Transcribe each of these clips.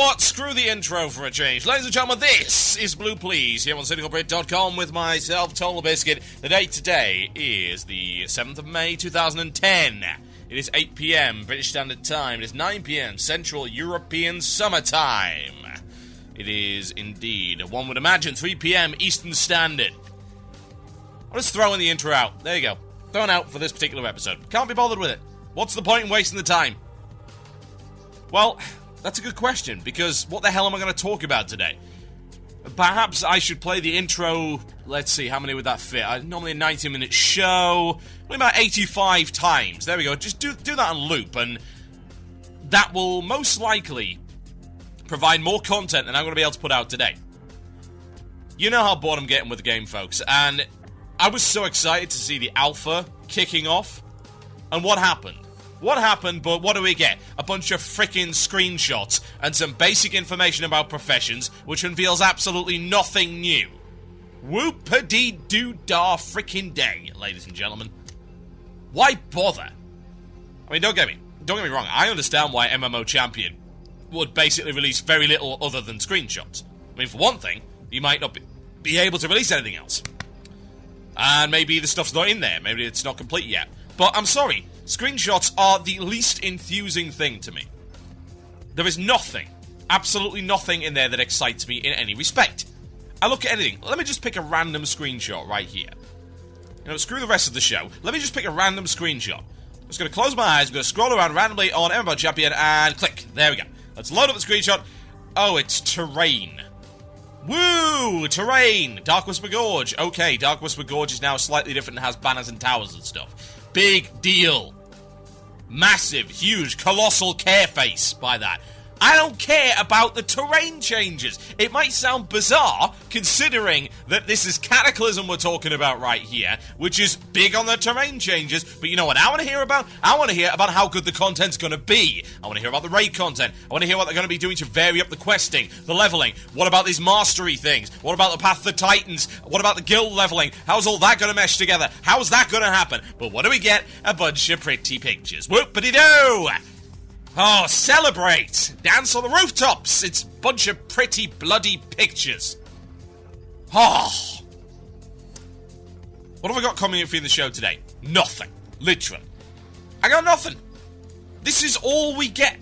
what? Screw the intro for a change. Ladies and gentlemen, this is Blue Please here on CynicalBrit.com with myself, TotalBiscuit. The date today is the 7th of May, 2010. It is 8 p.m. British Standard Time. It is 9 p.m. Central European Summertime. It is indeed, one would imagine, 3 p.m. Eastern Standard. I'm just throwing the intro out. There you go. Thrown out for this particular episode. Can't be bothered with it. What's the point in wasting the time? Well, that's a good question, because what the hell am I going to talk about today? Perhaps I should play the intro, let's see, how many would that fit? Normally a 90-minute show, only about 85 times. There we go, just do that on loop, and that will most likely provide more content than I'm going to be able to put out today. You know how bored I'm getting with the game, folks, and I was so excited to see the alpha kicking off, and what happened? What happened, but what do we get? A bunch of frickin' screenshots and some basic information about professions, which reveals absolutely nothing new. Whoop-a-dee-doo-dah frickin' day, ladies and gentlemen. Why bother? I mean, don't get me wrong, I understand why MMO Champion would basically release very little other than screenshots. I mean, for one thing, you might not be able to release anything else. And maybe the stuff's not in there, maybe it's not complete yet. But I'm sorry, screenshots are the least enthusing thing to me. There is nothing, absolutely nothing in there that excites me in any respect. I look at anything. Let me just pick a random screenshot right here. You know, screw the rest of the show. Let me just pick a random screenshot. I'm just going to close my eyes, I'm going to scroll around randomly on MMO Champion and click. There we go. Let's load up the screenshot. Oh, it's terrain. Woo! Terrain! Dark Whisper Gorge. Okay, Dark Whisper Gorge is now slightly different and has banners and towers and stuff. Big deal. Massive, huge, colossal care face by that. I don't care about the terrain changes. It might sound bizarre, considering that this is Cataclysm we're talking about right here, which is big on the terrain changes, but you know what I want to hear about? I want to hear about how good the content's going to be. I want to hear about the raid content. I want to hear what they're going to be doing to vary up the questing, the leveling. What about these mastery things? What about the Path to the Titans? What about the guild leveling? How's all that going to mesh together? How's that going to happen? But what do we get? A bunch of pretty pictures. Whoop-a-dee-doo! Oh, celebrate! Dance on the rooftops! It's a bunch of pretty bloody pictures. Oh. What have I got coming in for you in the show today? Nothing. Literally. I got nothing. This is all we get.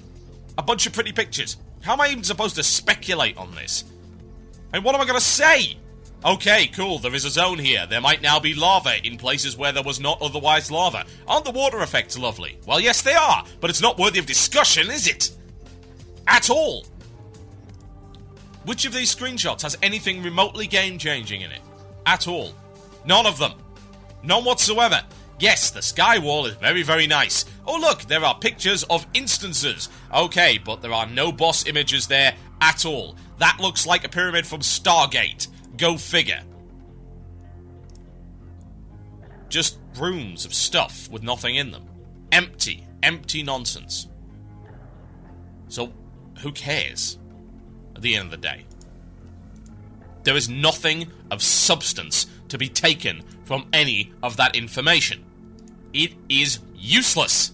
A bunch of pretty pictures. How am I even supposed to speculate on this? And what am I going to say? Okay, cool, there is a zone here. There might now be lava in places where there was not otherwise lava. Aren't the water effects lovely? Well, yes, they are, but it's not worthy of discussion, is it? At all. Which of these screenshots has anything remotely game-changing in it? At all. None of them. None whatsoever. Yes, the sky wall is very, very nice. Oh, look, there are pictures of instances. Okay, but there are no boss images there at all. That looks like a pyramid from Stargate. Go figure. Just rooms of stuff with nothing in them. Empty. Empty nonsense. So, who cares? At the end of the day. There is nothing of substance to be taken from any of that information. It is useless.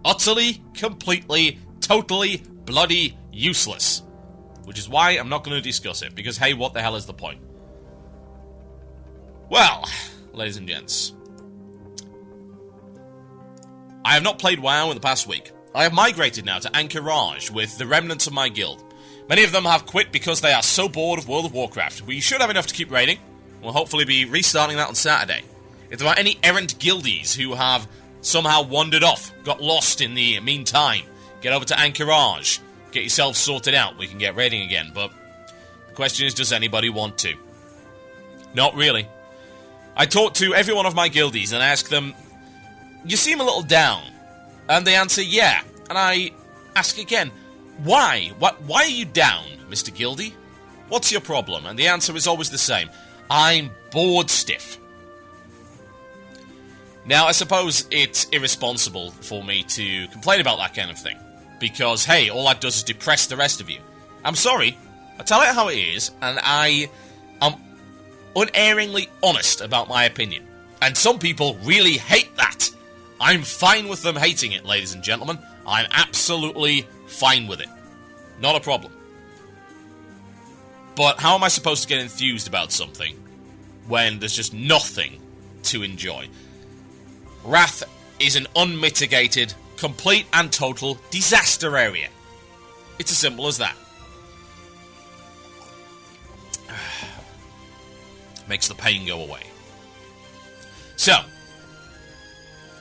Utterly, completely, totally, bloody useless. Which is why I'm not going to discuss it, because hey, what the hell is the point? Well, ladies and gents, I have not played WoW in the past week. I have migrated now to Anchorage with the remnants of my guild. Many of them have quit because they are so bored of World of Warcraft. We should have enough to keep raiding. We'll hopefully be restarting that on Saturday. If there are any errant guildies who have somehow wandered off, got lost in the meantime, get over to Anchorage. Get yourself sorted out, we can get raiding again, but the question is, does anybody want to? Not really. I talk to every one of my guildies and ask them, you seem a little down. And they answer, yeah. And I ask again, why? Why are you down, Mr. Guildie? What's your problem? And the answer is always the same. I'm bored stiff. Now, I suppose it's irresponsible for me to complain about that kind of thing. Because, hey, all that does is depress the rest of you. I'm sorry. I tell it how it is, and I am unerringly honest about my opinion. And some people really hate that. I'm fine with them hating it, ladies and gentlemen. I'm absolutely fine with it. Not a problem. But how am I supposed to get enthused about something when there's just nothing to enjoy? Wrath is an unmitigated, complete and total disaster area. It's as simple as that. Makes the pain go away. So,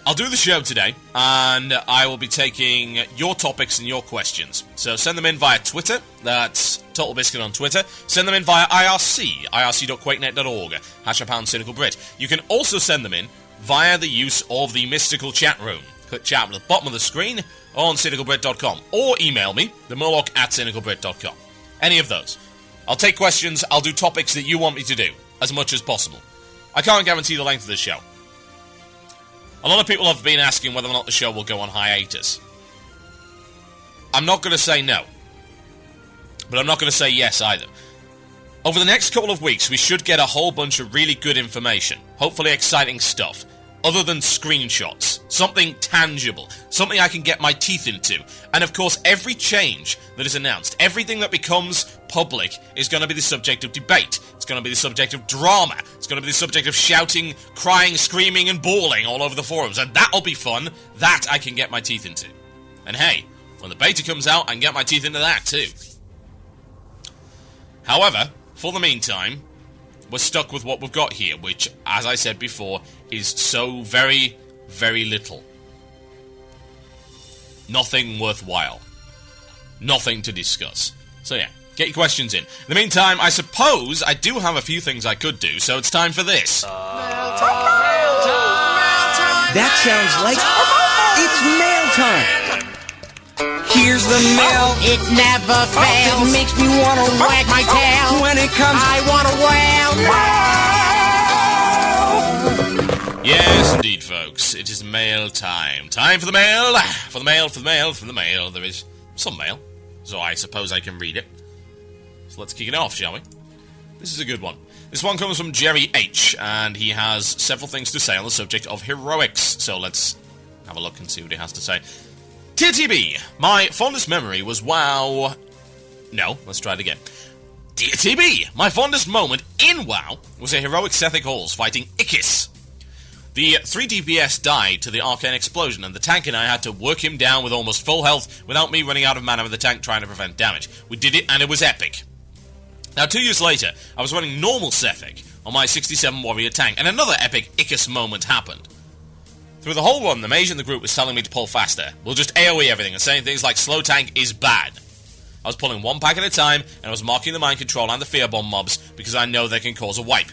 I'll do the show today, and I will be taking your topics and your questions. So send them in via Twitter, that's TotalBiscuit on Twitter. Send them in via IRC, irc.quakenet.org, #CynicalBrit. You can also send them in via the use of the mystical chat room. Click chat at the bottom of the screen on cynicalbrit.com, or email me, themurloc@cynicalbrit.com. Any of those. I'll take questions, I'll do topics that you want me to do, as much as possible. I can't guarantee the length of the show. A lot of people have been asking whether or not the show will go on hiatus. I'm not going to say no. But I'm not going to say yes either. Over the next couple of weeks, we should get a whole bunch of really good information. Hopefully exciting stuff. Other than screenshots. Something tangible. Something I can get my teeth into. And of course, every change that is announced, everything that becomes public, is going to be the subject of debate. It's going to be the subject of drama. It's going to be the subject of shouting, crying, screaming, and bawling all over the forums. And that'll be fun. That I can get my teeth into. And hey, when the beta comes out, I can get my teeth into that too. However, for the meantime, we're stuck with what we've got here, which, as I said before, is so very, very little. Nothing worthwhile. Nothing to discuss. So yeah, get your questions in. In the meantime, I suppose I do have a few things I could do, so it's time for this. That sounds like it's mail time. Here's the mail. It never fails. It makes me want to wag my tail. When it comes, I want to wail. Yes, indeed, folks. It is mail time. Time for the mail. For the mail, for the mail, for the mail. There is some mail, so I suppose I can read it. So let's kick it off, shall we? This is a good one. This one comes from Jerry H, and he has several things to say on the subject of heroics. So let's have a look and see what he has to say. TTB, my fondest memory was WoW... No, let's try it again. TTB, my fondest moment in WoW was a heroic Sethic Halls fighting Ikis. The 3 DPS died to the arcane explosion, and the tank and I had to work him down with almost full health without me running out of mana with the tank trying to prevent damage. We did it, and it was epic. Now, 2 years later, I was running normal Sethic on my 67 warrior tank, and another epic Ikis moment happened. Through the whole run, the mage in the group was telling me to pull faster. We'll just AoE everything and saying things like slow tank is bad. I was pulling one pack at a time, and I was marking the mind control and the fear bomb mobs because I know they can cause a wipe.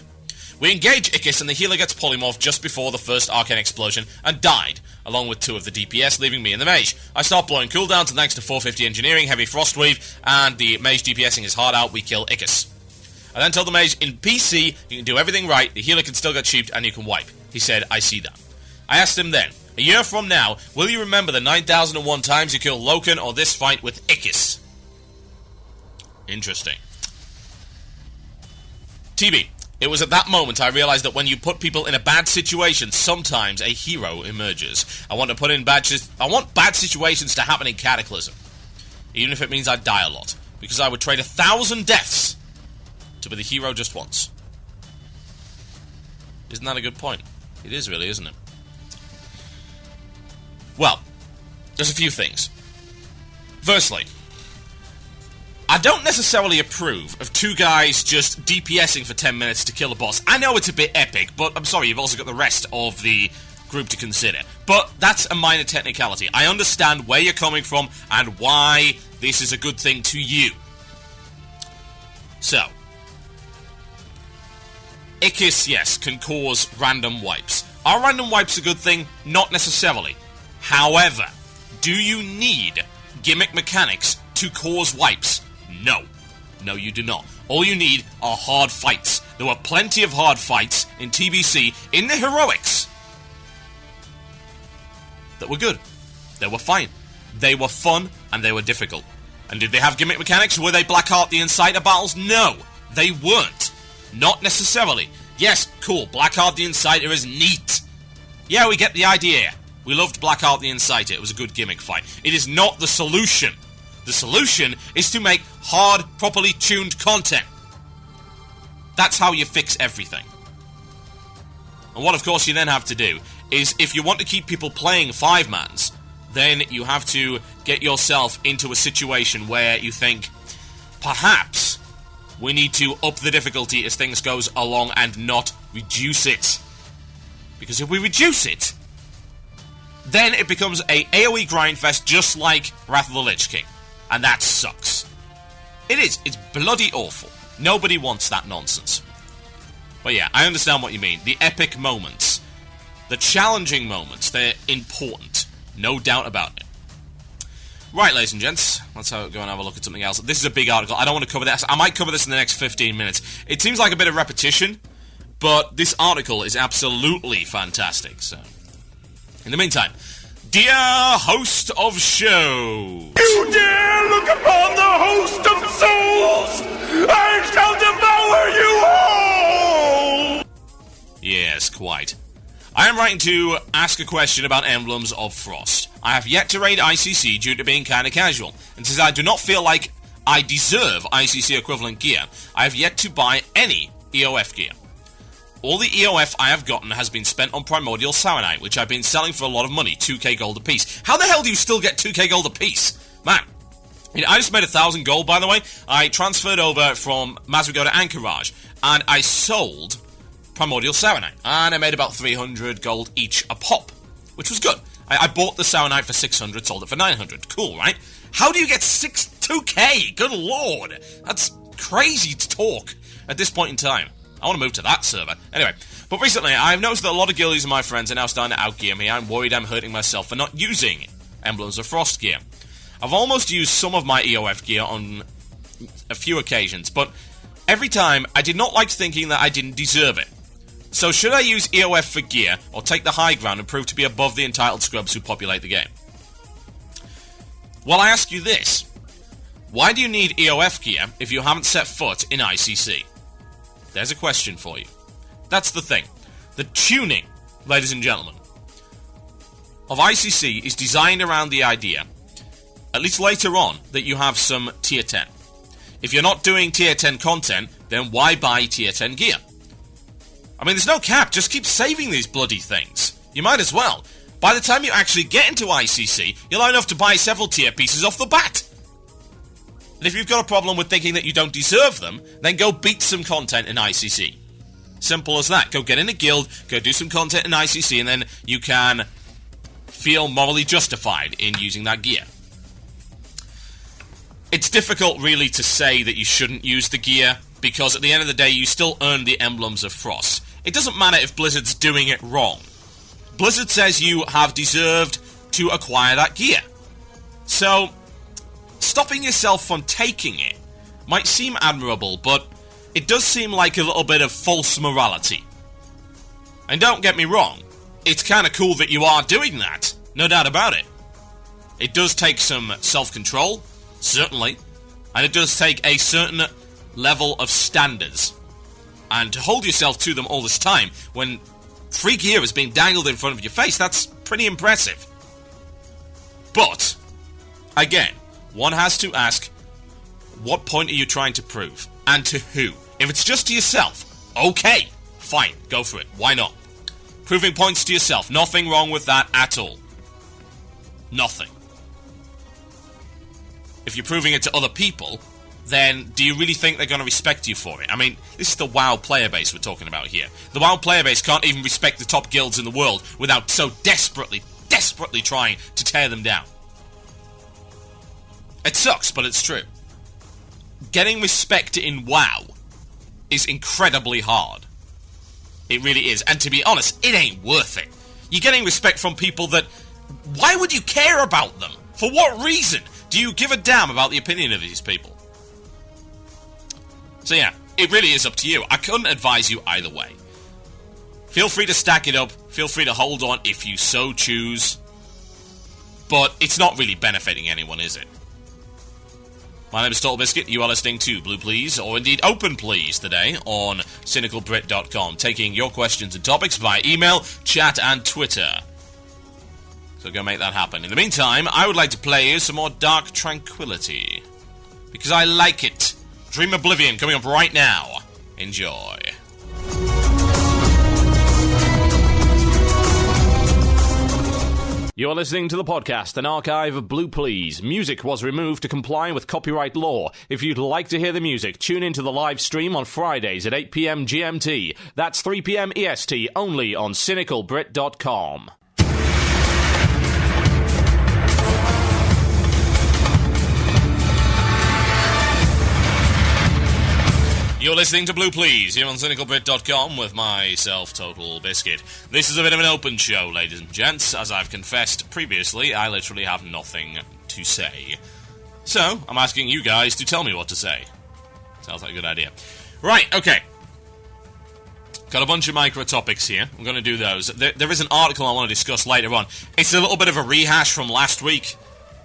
We engage Ikis, and the healer gets polymorphed just before the first arcane explosion and died, along with 2 of the DPS, leaving me and the mage. I start blowing cooldowns, and thanks to 450 engineering, heavy frostweave, and the mage DPSing his heart out, we kill Ikis. I then told the mage, in PC, you can do everything right, the healer can still get sheeped, and you can wipe. He said, I see that. I asked him then, a year from now, will you remember the 9,001 times you killed Loken or this fight with Ikis? Interesting. TB, it was at that moment I realized that when you put people in a bad situation, sometimes a hero emerges. I want bad situations to happen in Cataclysm. Even if it means I die a lot. Because I would trade 1,000 deaths to be the hero just once. Isn't that a good point? It is really, isn't it? Well, there's a few things. Firstly, I don't necessarily approve of 2 guys just DPSing for 10 minutes to kill a boss. I know it's a bit epic, but I'm sorry, you've also got the rest of the group to consider. But that's a minor technicality. I understand where you're coming from and why this is a good thing to you. So, Ikis, yes, can cause random wipes. Are random wipes a good thing? Not necessarily. However, do you need gimmick mechanics to cause wipes? No. No, you do not. All you need are hard fights. There were plenty of hard fights in TBC, in the heroics, that were good. They were fine. They were fun, and they were difficult. And did they have gimmick mechanics? Were they Blackheart the Inciter battles? No, they weren't. Not necessarily. Yes, cool, Blackheart the Inciter is neat. Yeah, we get the idea. We loved Blackheart the Inciter. It was a good gimmick fight. It is not the solution. The solution is to make hard, properly tuned content. That's how you fix everything. And what, of course, you then have to do is, if you want to keep people playing 5-mans, then you have to get yourself into a situation where you think, perhaps we need to up the difficulty as things goes along and not reduce it. Because if we reduce it, then it becomes a AoE grindfest just like Wrath of the Lich King. And that sucks. It is. It's bloody awful. Nobody wants that nonsense. But yeah, I understand what you mean. The epic moments. The challenging moments. They're important. No doubt about it. Right, ladies and gents. Let's go and have a look at something else. This is a big article. I don't want to cover this. I might cover this in the next 15 minutes. It seems like a bit of repetition, but this article is absolutely fantastic. So, in the meantime, dear host of show, You dare look upon the host of souls! I shall devour you all! Yes, quite. I am writing to ask a question about Emblems of Frost. I have yet to raid ICC due to being kinda casual, and since I do not feel like I deserve ICC equivalent gear, I have yet to buy any EOF gear. All the EOF I have gotten has been spent on Primordial Saronite, which I've been selling for a lot of money, 2k gold apiece. How the hell do you still get 2k gold apiece? Man, I just made 1,000 gold, by the way. I transferred over from Masrigo to Anchorage, and I sold Primordial Saronite, and I made about 300 gold each a pop, which was good. I bought the Saronite for 600, sold it for 900. Cool, right? How do you get 2k? Good lord! That's crazy to talk at this point in time. I want to move to that server. Anyway, but recently I've noticed that a lot of guildies and my friends are now starting to outgear me. I'm worried I'm hurting myself for not using Emblems of Frost gear. I've almost used some of my EOF gear on a few occasions, but every time I did not like thinking that I didn't deserve it. So should I use EOF for gear, or take the high ground and prove to be above the entitled scrubs who populate the game? Well, I ask you this. Why do you need EOF gear if you haven't set foot in ICC? There's a question for you. That's the thing. The tuning, ladies and gentlemen, of ICC is designed around the idea, at least later on, that you have some tier 10. If you're not doing tier 10 content, then why buy tier 10 gear? I mean, there's no cap, just keep saving these bloody things. You might as well. By the time you actually get into ICC, you'll have enough to buy several tier pieces off the bat. And if you've got a problem with thinking that you don't deserve them, then go beat some content in ICC. Simple as that. Go get in a guild, go do some content in ICC, and then you can feel morally justified in using that gear. It's difficult, really, to say that you shouldn't use the gear, because at the end of the day, you still earn the Emblems of Frost. It doesn't matter if Blizzard's doing it wrong. Blizzard says you have deserved to acquire that gear. So, stopping yourself from taking it might seem admirable, but it does seem like a little bit of false morality. And don't get me wrong, it's kind of cool that you are doing that, no doubt about it. It does take some self-control, certainly, and it does take a certain level of standards. And to hold yourself to them all this time, when free gear is being dangled in front of your face, that's pretty impressive. But, again, one has to ask, what point are you trying to prove? And to who? If it's just to yourself, okay, fine, go for it, why not? Proving points to yourself, nothing wrong with that at all. Nothing. If you're proving it to other people, then do you really think they're going to respect you for it? I mean, this is the WoW player base we're talking about here. The WoW player base can't even respect the top guilds in the world without so desperately trying to tear them down. It sucks, but it's true. Getting respect in WoW is incredibly hard. It really is. And to be honest, it ain't worth it. You're getting respect from people that... Why would you care about them? For what reason? Do you give a damn about the opinion of these people? So yeah, it really is up to you. I couldn't advise you either way. Feel free to stack it up. Feel free to hold on if you so choose. But it's not really benefiting anyone, is it? My name is TotalBiscuit. You are listening to Blue Please, or indeed Open Please, today on CynicalBrit.com, taking your questions and topics via email, chat, and Twitter. So go make that happen. In the meantime, I would like to play you some more Dark Tranquility, because I like it. Dream Oblivion coming up right now Enjoy. You're listening to the podcast, an archive of Blue Please. Music was removed to comply with copyright law. If you'd like to hear the music, tune into the live stream on Fridays at 8 p.m. GMT. That's 3 p.m. EST, only on cynicalbrit.com. You're listening to Blue Please here on cynicalbrit.com with myself, TotalBiscuit. This is a bit of an open show, ladies and gents. As I've confessed previously, I literally have nothing to say. So, I'm asking you guys to tell me what to say. Sounds like a good idea. Right, okay. Got a bunch of micro topics here. I'm going to do those. There is an article I want to discuss later on. It's a little bit of a rehash from last week.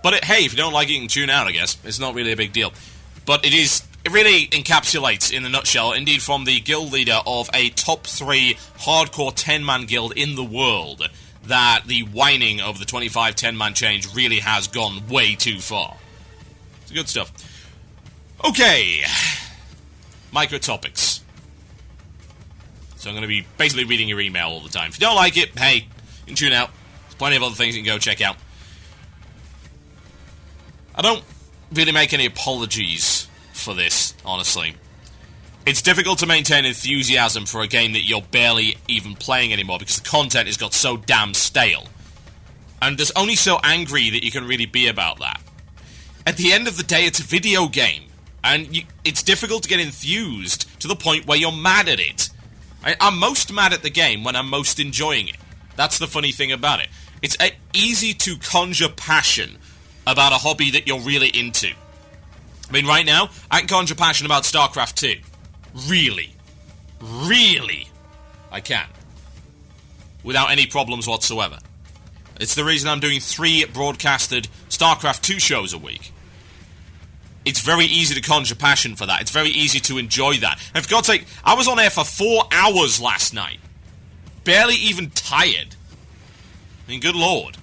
But hey, if you don't like it, you can tune out, I guess. It's not really a big deal. But it really encapsulates, in a nutshell, indeed from the guild leader of a top 3 hardcore 10-man guild in the world, that the whining of the 25 10-man change really has gone way too far. It's good stuff. Okay. Micro topics. So I'm going to be basically reading your email all the time. If you don't like it, hey, you can tune out. There's plenty of other things you can go check out. I don't really make any apologies for this, honestly. It's difficult to maintain enthusiasm for a game that you're barely even playing anymore because the content has got so damn stale. And there's only so angry that you can really be about that. At the end of the day, it's a video game. And it's difficult to get enthused to the point where you're mad at it. I'm most mad at the game when I'm most enjoying it. That's the funny thing about it. It's easy to conjure passion about a hobby that you're really into. I mean, right now, I can conjure passion about StarCraft 2. Really. Really. I can. Without any problems whatsoever. It's the reason I'm doing 3 broadcasted StarCraft 2 shows a week. It's very easy to conjure passion for that. It's very easy to enjoy that. And for God's sake, I was on air for 4 hours last night. Barely even tired. I mean, good lord.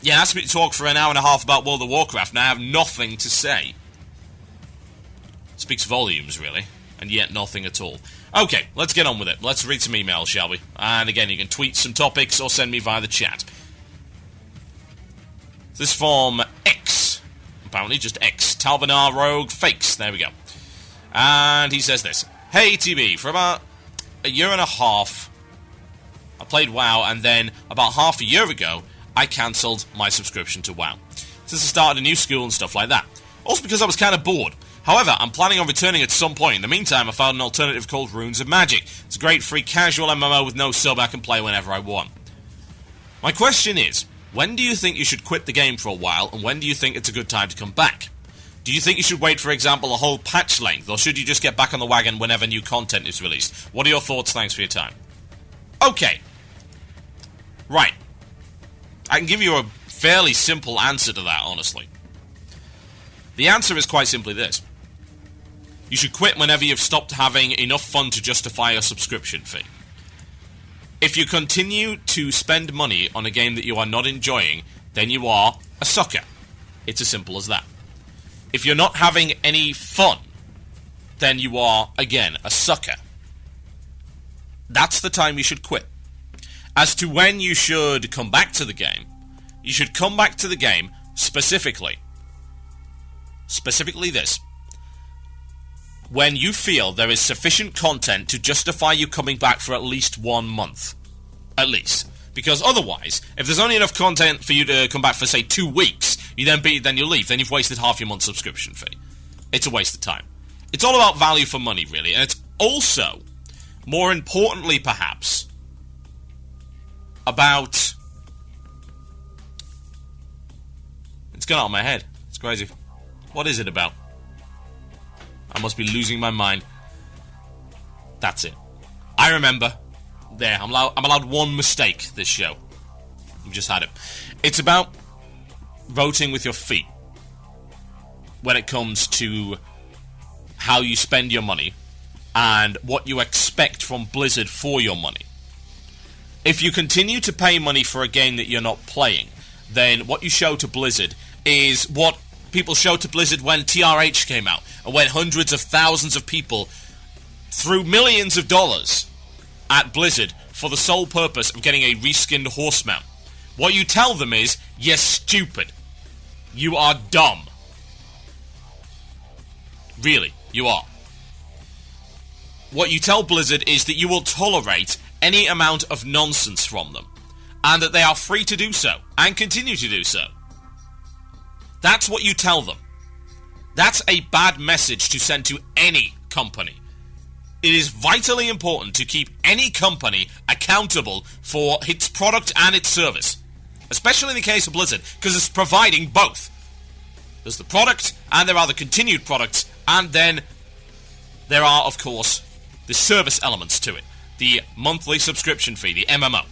Yeah, asked me to talk for an hour and a half about World of Warcraft, and I have nothing to say. Speaks volumes, really, and yet nothing at all. Okay, let's get on with it. Let's read some emails, shall we? And again, you can tweet some topics or send me via the chat. This is from X. Apparently just X. Talvanar Rogue Fakes. There we go. And he says this. Hey, TB, for about a year and a half, I played WoW, and then about half a year ago, I cancelled my subscription to WoW, since I started a new school and stuff like that. Also because I was kind of bored. However, I'm planning on returning at some point. In the meantime, I found an alternative called Runes of Magic. It's a great free casual MMO with no sub I can play whenever I want. My question is, when do you think you should quit the game for a while, and when do you think it's a good time to come back? Do you think you should wait, for example, a whole patch length, or should you just get back on the wagon whenever new content is released? What are your thoughts? Thanks for your time. Okay. Right. I can give you a fairly simple answer to that, honestly. The answer is quite simply this. You should quit whenever you've stopped having enough fun to justify a subscription fee. If you continue to spend money on a game that you are not enjoying, then you are a sucker. It's as simple as that. If you're not having any fun, then you are, again, a sucker. That's the time you should quit. As to when you should come back to the game, you should come back to the game specifically this. When you feel there is sufficient content to justify you coming back for at least 1 month. At least. Because otherwise, if there's only enough content for you to come back for, say, 2 weeks, you then you leave, then you've wasted half your month's subscription fee. It's a waste of time. It's all about value for money, really. And it's also, more importantly perhaps, about... It's gone out of my head. It's crazy. What is it about? I must be losing my mind. That's it. I remember. There, I'm allowed one mistake this show. We've just had it. It's about voting with your feet when it comes to how you spend your money and what you expect from Blizzard for your money. If you continue to pay money for a game that you're not playing, then what you show to Blizzard is what people showed to Blizzard when TRH came out, and when hundreds of thousands of people threw millions of dollars at Blizzard for the sole purpose of getting a reskinned horse mount. What you tell them is, you're stupid. You are dumb. Really, you are. What you tell Blizzard is that you will tolerate any amount of nonsense from them, and that they are free to do so, and continue to do so. That's what you tell them. That's a bad message to send to any company. It is vitally important to keep any company accountable for its product and its service. Especially in the case of Blizzard, because it's providing both. There's the product, and there are the continued products, and then there are, of course, the service elements to it. The monthly subscription fee, the MMO.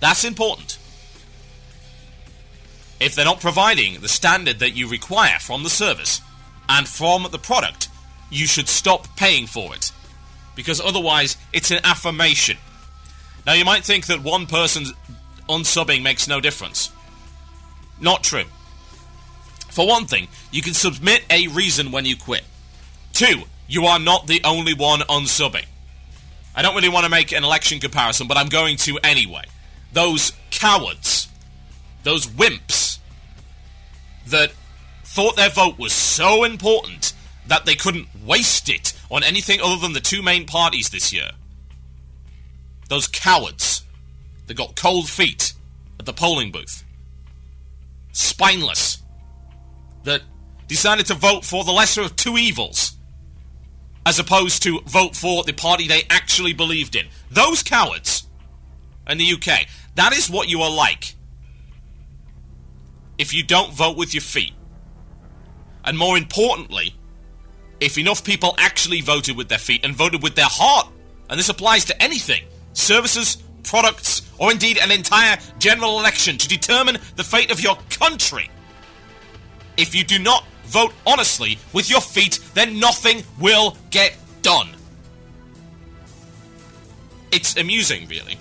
That's important. If they're not providing the standard that you require from the service and from the product, you should stop paying for it. Because otherwise, it's an affirmation. Now, you might think that one person's unsubbing makes no difference. Not true. For one thing, you can submit a reason when you quit. 2, you are not the only one unsubbing. I don't really want to make an election comparison, but I'm going to anyway. Those cowards, those wimps, that thought their vote was so important that they couldn't waste it on anything other than the 2 main parties this year. Those cowards that got cold feet at the polling booth. Spineless. That decided to vote for the lesser of 2 evils, as opposed to vote for the party they actually believed in. Those cowards in the UK, that is what you are like if you don't vote with your feet. And more importantly, if enough people actually voted with their feet and voted with their heart, and this applies to anything, services, products, or indeed an entire general election to determine the fate of your country. If you do not vote honestly with your feet, then nothing will get done. It's amusing, really.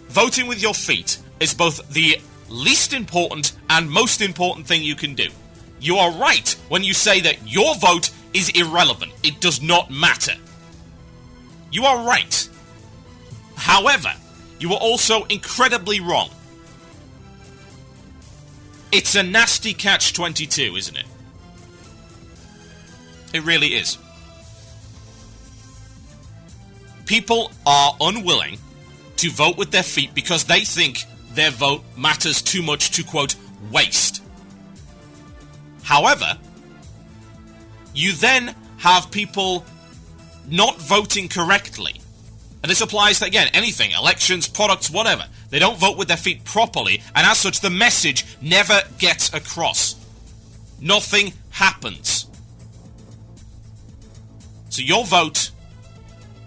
Voting with your feet is both the least important and most important thing you can do. You are right when you say that your vote is irrelevant. It does not matter. You are right. However, you are also incredibly wrong. It's a nasty catch-22, isn't it? It really is. People are unwilling to vote with their feet because they think their vote matters too much to, quote, waste. However, you then have people not voting correctly. And this applies to, again, anything, elections, products, whatever. They don't vote with their feet properly, and as such, the message never gets across. Nothing happens. So your vote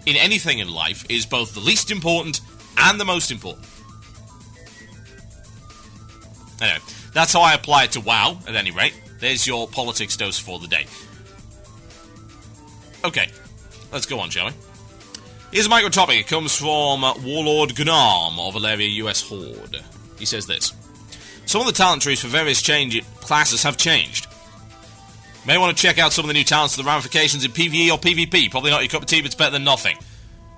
in anything in life is both the least important and the most important. Anyway, that's how I apply it to WoW, at any rate. There's your politics dose for the day. Okay, let's go on, shall we? Here's a micro topic. It comes from Warlord Gnarm of Valeria US Horde. He says this. Some of the talent trees for various classes have changed. May want to check out some of the new talents and the ramifications in PvE or PvP. Probably not your cup of tea, but it's better than nothing.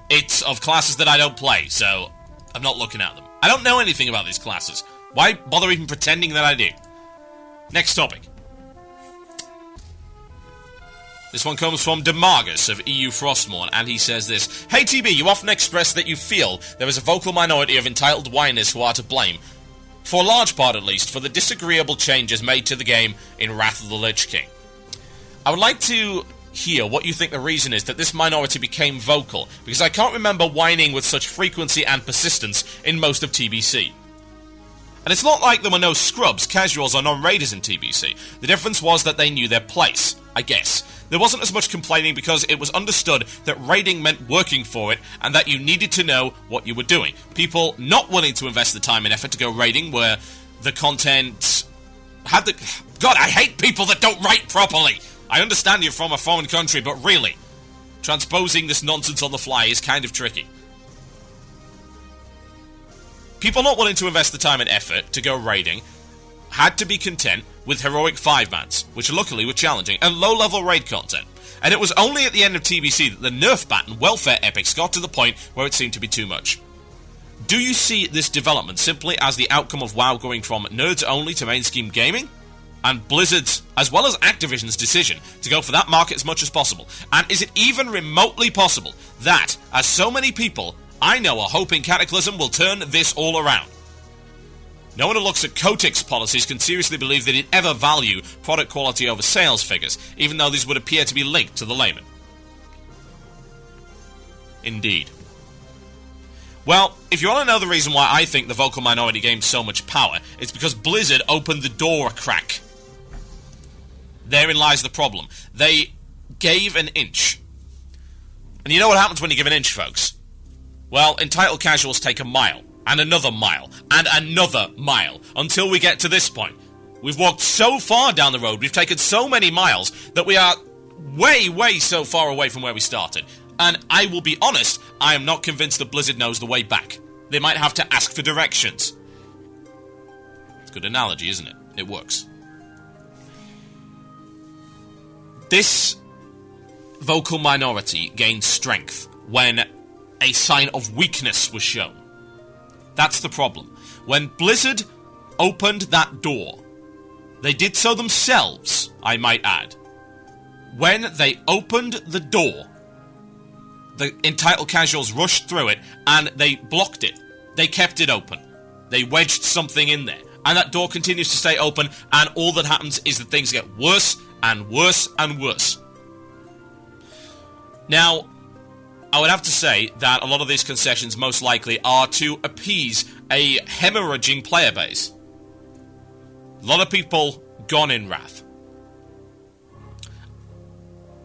It's of classes that I don't play, so I'm not looking at them. I don't know anything about these classes. Why bother even pretending that I do? Next topic. This one comes from Demargus of EU Frostmourne, and he says this. Hey TB, you often express that you feel there is a vocal minority of entitled whiners who are to blame, for a large part at least, for the disagreeable changes made to the game in Wrath of the Lich King. I would like to hear what you think the reason is that this minority became vocal, because I can't remember whining with such frequency and persistence in most of TBC. And it's not like there were no scrubs, casuals, or non-raiders in TBC. The difference was that they knew their place, I guess. There wasn't as much complaining because it was understood that raiding meant working for it and that you needed to know what you were doing. People not willing to invest the time and effort to go raiding where the content had the... God, I hate people that don't write properly! I understand you're from a foreign country, but really, transposing this nonsense on the fly is kind of tricky. People not willing to invest the time and effort to go raiding had to be content with heroic 5-mans, which luckily were challenging, and low-level raid content. And it was only at the end of TBC that the nerf bat and welfare epics got to the point where it seemed to be too much. Do you see this development simply as the outcome of WoW going from nerds-only to mainstream gaming? And Blizzard's, as well as Activision's decision to go for that market as much as possible? And is it even remotely possible that, as so many people I know are hoping Cataclysm will turn this all around? No one who looks at Kotick's policies can seriously believe that he'd ever value product quality over sales figures, even though these would appear to be linked to the layman. Indeed. Well, if you want to know the reason why I think the vocal minority gained so much power, it's because Blizzard opened the door a crack. Therein lies the problem. They gave an inch. And you know what happens when you give an inch, folks? Well, entitled casuals take a mile, and another mile, and another mile, until we get to this point. We've walked so far down the road, we've taken so many miles, that we are way so far away from where we started. And I will be honest, I am not convinced that Blizzard knows the way back. They might have to ask for directions. It's a good analogy, isn't it? It works. This vocal minority gained strength when a sign of weakness was shown. That's the problem. When Blizzard opened that door, they did so themselves, I might add. When they opened the door, the entitled casuals rushed through it, and they blocked it. They kept it open. They wedged something in there. And that door continues to stay open, and all that happens is that things get worse and worse and worse. Now, I would have to say that a lot of these concessions most likely are to appease a hemorrhaging player base. A lot of people gone in wrath.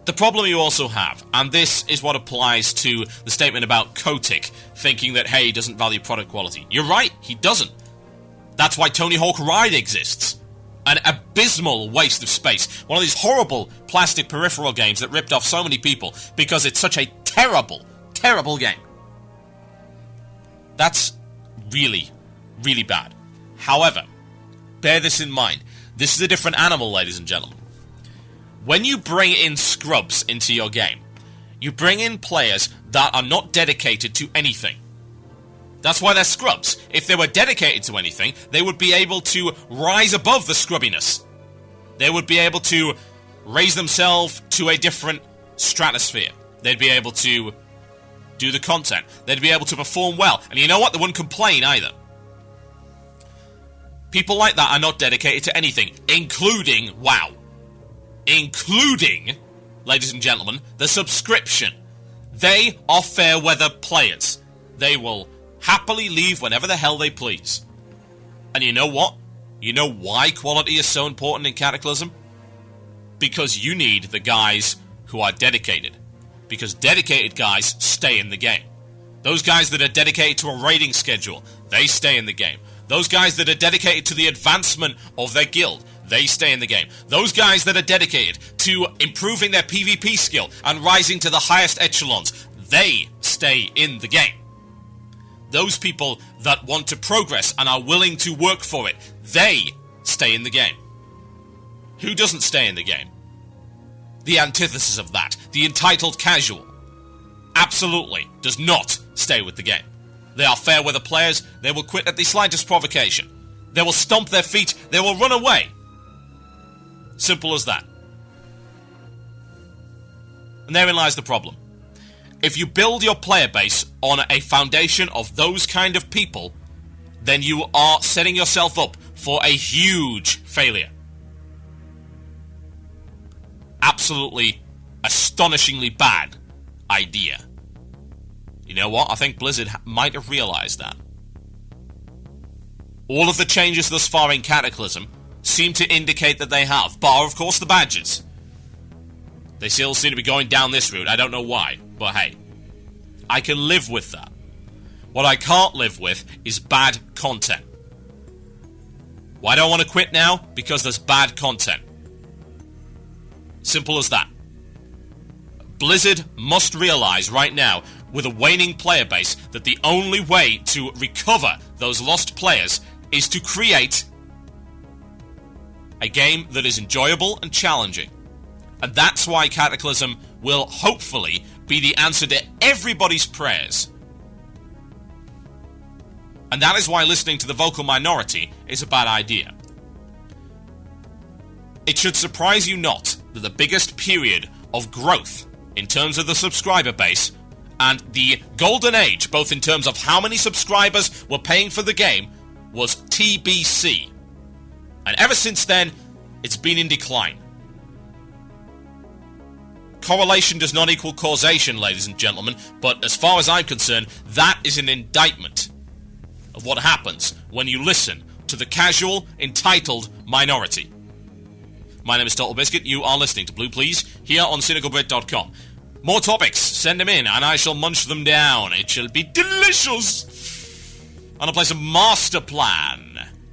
The problem you also have, and this is what applies to the statement about Kotick thinking that, hey, he doesn't value product quality. You're right, he doesn't. That's why Tony Hawk Ride exists. An abysmal waste of space. One of these horrible plastic peripheral games that ripped off so many people because it's such a terrible, terrible game. That's really, really bad. However, bear this in mind. This is a different animal, ladies and gentlemen. When you bring in scrubs into your game, you bring in players that are not dedicated to anything. That's why they're scrubs. If they were dedicated to anything, they would be able to rise above the scrubbiness. They would be able to raise themselves to a different stratosphere. They'd be able to do the content. They'd be able to perform well. And you know what? They wouldn't complain either. People like that are not dedicated to anything, including WoW. Including, ladies and gentlemen, the subscription. They are fair weather players. They will happily leave whenever the hell they please. And you know what? You know why quality is so important in Cataclysm? Because you need the guys who are dedicated. Because dedicated guys stay in the game. Those guys that are dedicated to a raiding schedule, they stay in the game. Those guys that are dedicated to the advancement of their guild, they stay in the game. Those guys that are dedicated to improving their PvP skill and rising to the highest echelons, they stay in the game. Those people that want to progress and are willing to work for it, they stay in the game. Who doesn't stay in the game? The antithesis of that, the entitled casual, absolutely does not stay with the game. They are fair weather players. They will quit at the slightest provocation. They will stomp their feet. They will run away. Simple as that. And therein lies the problem. If you build your player base on a foundation of those kind of people, then you are setting yourself up for a huge failure. Absolutely, astonishingly bad idea. You know what? I think Blizzard might have realized that. All of the changes thus far in Cataclysm seem to indicate that they have, bar, of course, the badges. They still seem to be going down this route. I don't know why, but hey, I can live with that. What I can't live with is bad content. Why do I want to quit now? Because there's bad content. Simple as that. Blizzard must realize right now, with a waning player base, that the only way to recover those lost players is to create A game that is enjoyable and challenging. And that's why Cataclysm will hopefully be the answer to everybody's prayers. And that is why listening to the vocal minority is a bad idea. It should surprise you not that the biggest period of growth in terms of the subscriber base and the golden age, both in terms of how many subscribers were paying for the game, was TBC. And ever since then, it's been in decline. Correlation does not equal causation, ladies and gentlemen, but as far as I'm concerned, that is an indictment of what happens when you listen to the casual, entitled minority. My name is TotalBiscuit, you are listening to Blue Please, here on CynicalBrit.com. More topics, send them in, and I shall munch them down. It shall be delicious. I'm gonna play some Master Plan.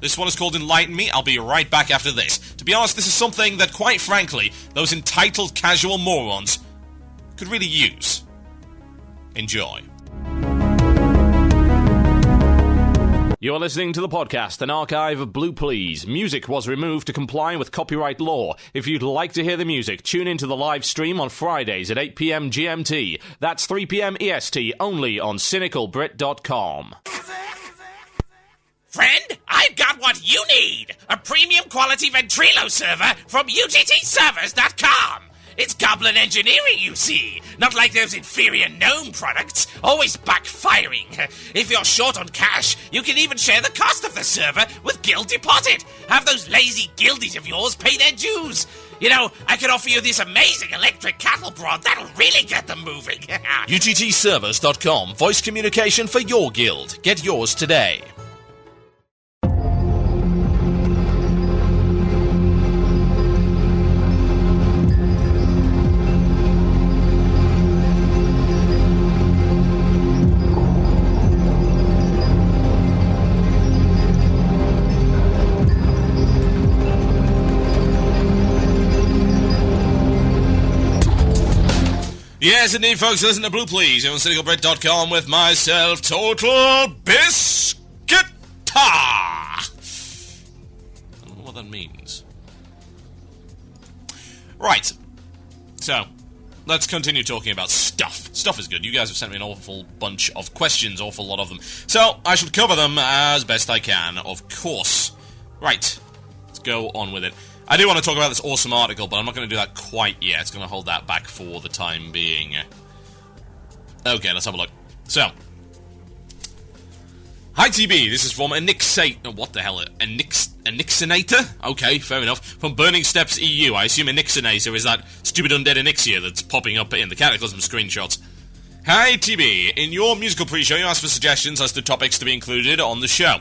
This one is called Enlighten Me. I'll be right back after this. To be honest, this is something that, quite frankly, those entitled casual morons could really use. Enjoy. You're listening to the podcast, an archive of Blue Please. Music was removed to comply with copyright law. If you'd like to hear the music, tune into the live stream on Fridays at 8 p.m. GMT. That's 3 p.m. EST, only on CynicalBrit.com. Friend, I've got what you need! A premium quality Ventrilo server from UGTservers.com! It's goblin engineering, you see! Not like those inferior gnome products, always backfiring. If you're short on cash, you can even share the cost of the server with Guild Deposit. Have those lazy guildies of yours pay their dues. You know, I could offer you this amazing electric cattle prod that'll really get them moving. UGTservers.com, voice communication for your guild. Get yours today. Yes, indeed, folks, listen to Blue Please on CynicalBrit.com with myself, TotalBiscuit. I don't know what that means. Right. So, let's continue talking about stuff. Stuff is good. You guys have sent me an awful bunch of questions, awful lot of them. So, I shall cover them as best I can, of course. Right. Let's go on with it. I do want to talk about this awesome article, but I'm not going to do that quite yet. It's going to hold that back for the time being. Okay, let's have a look. So, hi TB, this is from what the hell? Anixinator? Okay, fair enough. From Burning Steps EU. I assume Anixinator is that stupid undead Anixia that's popping up in the Cataclysm screenshots. Hi TB, in your musical pre-show you asked for suggestions as to topics to be included on the show.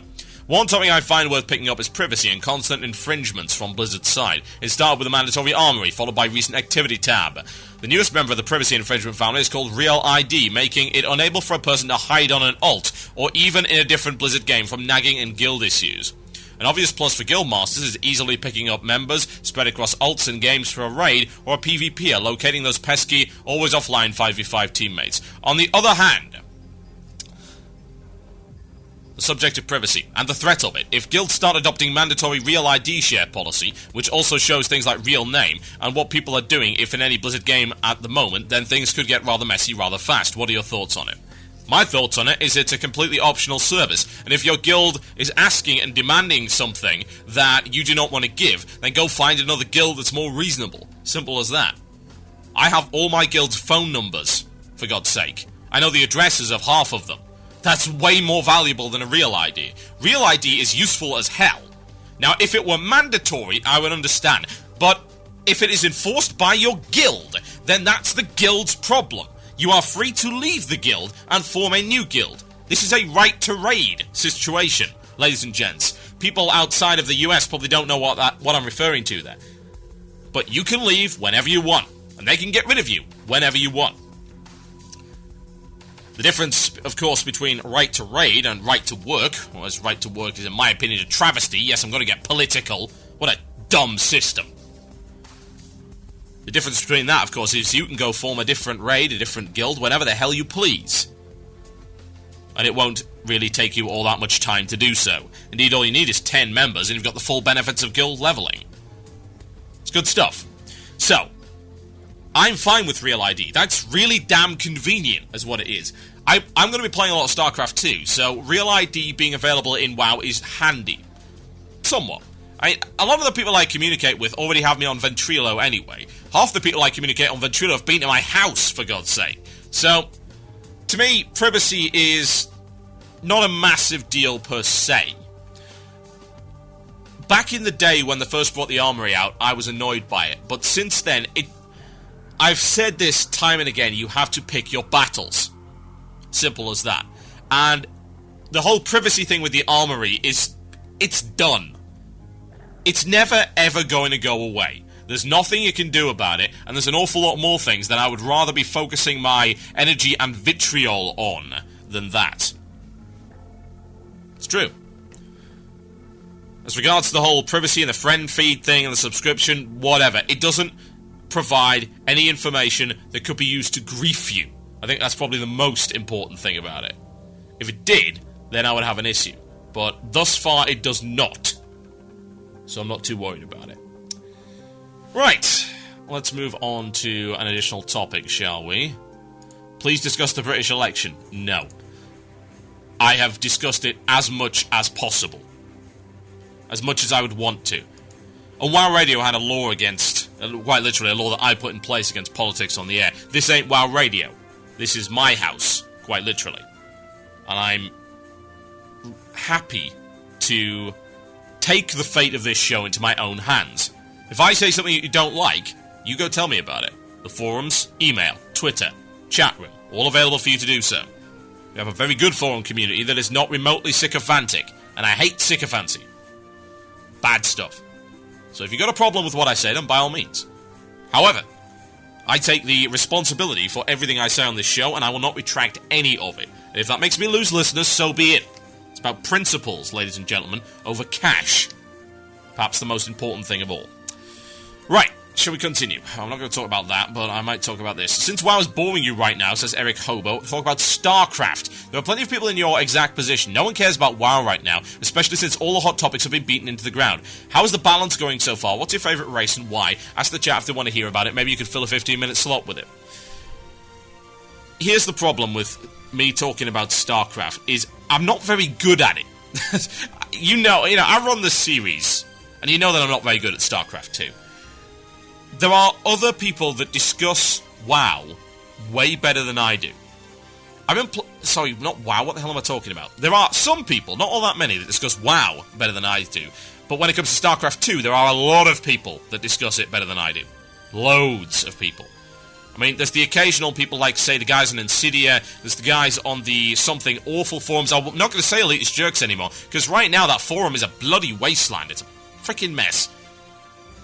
One topic I find worth picking up is privacy and constant infringements from Blizzard's side. It started with the mandatory armory, followed by recent activity tab. The newest member of the privacy infringement family is called Real ID, making it unable for a person to hide on an alt, or even in a different Blizzard game from nagging in guild issues. An obvious plus for Guildmasters is easily picking up members, spread across alts and games for a raid, or a PvPer, locating those pesky, always offline 5v5 teammates. On the other hand, the subject of privacy, and the threat of it. If guilds start adopting mandatory Real ID share policy, which also shows things like real name, and what people are doing if in any Blizzard game at the moment, then things could get rather messy rather fast. What are your thoughts on it? My thoughts on it is it's a completely optional service, and if your guild is asking and demanding something that you do not want to give, then go find another guild that's more reasonable. Simple as that. I have all my guild's phone numbers, for God's sake. I know the addresses of half of them. That's way more valuable than a Real ID. Real ID is useful as hell. Now, if it were mandatory, I would understand. But if it is enforced by your guild, then that's the guild's problem. You are free to leave the guild and form a new guild. This is a right-to-raid situation, ladies and gents. People outside of the US probably don't know what I'm referring to there. But you can leave whenever you want, and they can get rid of you whenever you want. The difference, of course, between right to raid and right to work, well, as right to work is, in my opinion, a travesty. Yes, I'm going to get political. What a dumb system. The difference between that, of course, is you can go form a different raid, a different guild, whenever the hell you please. And it won't really take you all that much time to do so. Indeed, all you need is 10 members, and you've got the full benefits of guild leveling. It's good stuff. So, I'm fine with Real ID. That's really damn convenient, is what it is. I'm going to be playing a lot of StarCraft 2, so Real ID being available in WoW is handy. Somewhat. A lot of the people I communicate with already have me on Ventrilo anyway. Half the people I communicate on Ventrilo have been to my house, for God's sake. So, to me, privacy is not a massive deal per se. Back in the day when they first brought the Armory out, I was annoyed by it. But since then, I've said this time and again, you have to pick your battles. Simple as that. And the whole privacy thing with the Armory it's done. It's never ever going to go away. There's nothing you can do about it, and there's an awful lot more things that I would rather be focusing my energy and vitriol on than that. It's true. As regards to the whole privacy and the friend feed thing and the subscription, whatever, it doesn't provide any information that could be used to grief you. I think that's probably the most important thing about it. If it did, then I would have an issue. But thus far, it does not. So I'm not too worried about it. Right, let's move on to an additional topic, shall we? Please discuss the British election. No. I have discussed it as much as possible. As much as I would want to. And WoW Radio had a law against, quite literally a law that I put in place against politics on the air. This ain't WoW Radio. This is my house, quite literally. And I'm happy to take the fate of this show into my own hands. If I say something you don't like, you go tell me about it. The forums, email, Twitter, chat room, all available for you to do so. We have a very good forum community that is not remotely sycophantic, and I hate sycophancy. Bad stuff. So if you've got a problem with what I say, then by all means. However, I take the responsibility for everything I say on this show, and I will not retract any of it. And if that makes me lose listeners, so be it. It's about principles, ladies and gentlemen, over cash. Perhaps the most important thing of all. Right, shall we continue? I'm not going to talk about that, but I might talk about this. Since WoW is boring you right now, says Eric Hobo, talk about StarCraft. There are plenty of people in your exact position. No one cares about WoW right now, especially since all the hot topics have been beaten into the ground. How is the balance going so far? What's your favourite race and why? Ask the chat if they want to hear about it. Maybe you could fill a 15-minute slot with it. Here's the problem with me talking about StarCraft, is I'm not very good at it. you know, I run this series, and you know that I'm not very good at StarCraft 2. There are other people that discuss WoW way better than I do. Sorry, not WoW, what the hell am I talking about? There are some people, not all that many, that discuss WoW better than I do. But when it comes to StarCraft 2, there are a lot of people that discuss it better than I do. Loads of people. I mean, there's the occasional people like, say, the guys on Insidia, there's the guys on the Something Awful forums. I'm not going to say elitist jerks anymore, because right now that forum is a bloody wasteland. It's a freaking mess.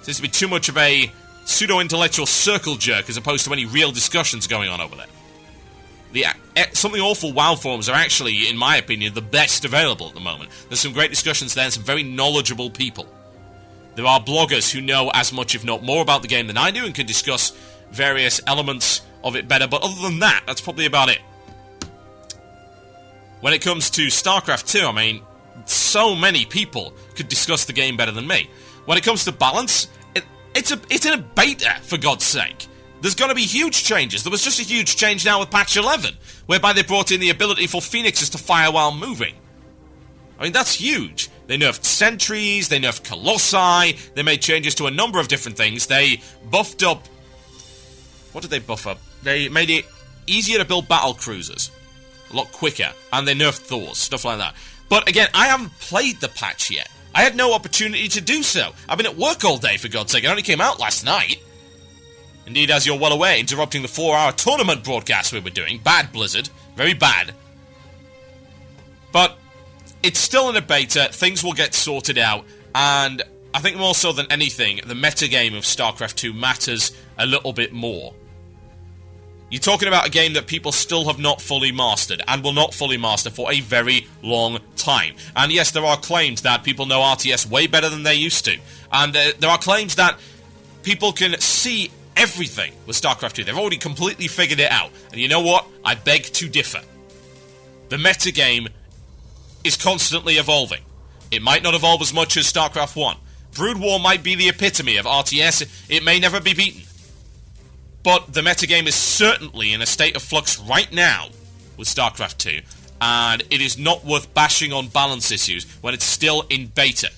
Seems to be too much of a pseudo-intellectual circle jerk as opposed to any real discussions going on over there. The Something Awful WoW forums are actually, in my opinion, the best available at the moment. There's some great discussions there and some very knowledgeable people. There are bloggers who know as much, if not more, about the game than I do and can discuss various elements of it better, but other than that, that's probably about it. When it comes to StarCraft 2, I mean, so many people could discuss the game better than me. When it comes to balance, it's in a beta, for God's sake. There's going to be huge changes. There was just a huge change now with patch 11, whereby they brought in the ability for phoenixes to fire while moving. I mean, that's huge. They nerfed sentries, they nerfed colossi, they made changes to a number of different things. They buffed up... What did they buff up? They made it easier to build battle cruisers. A lot quicker. And they nerfed Thors, stuff like that. But again, I haven't played the patch yet. I had no opportunity to do so. I've been at work all day, for God's sake. It only came out last night. Indeed, as you're well aware, interrupting the 4-hour tournament broadcast we were doing. Bad, Blizzard. Very bad. But it's still in a beta. Things will get sorted out. And I think more so than anything, the metagame of StarCraft 2 matters a little bit more. You're talking about a game that people still have not fully mastered, and will not fully master for a very long time. And yes, there are claims that people know RTS way better than they used to. And there are claims that people can see everything with StarCraft 2. They've already completely figured it out. And you know what? I beg to differ. The metagame is constantly evolving. It might not evolve as much as StarCraft 1, Brood War might be the epitome of RTS. It may never be beaten. But the metagame is certainly in a state of flux right now with StarCraft 2, and it is not worth bashing on balance issues when it's still in beta.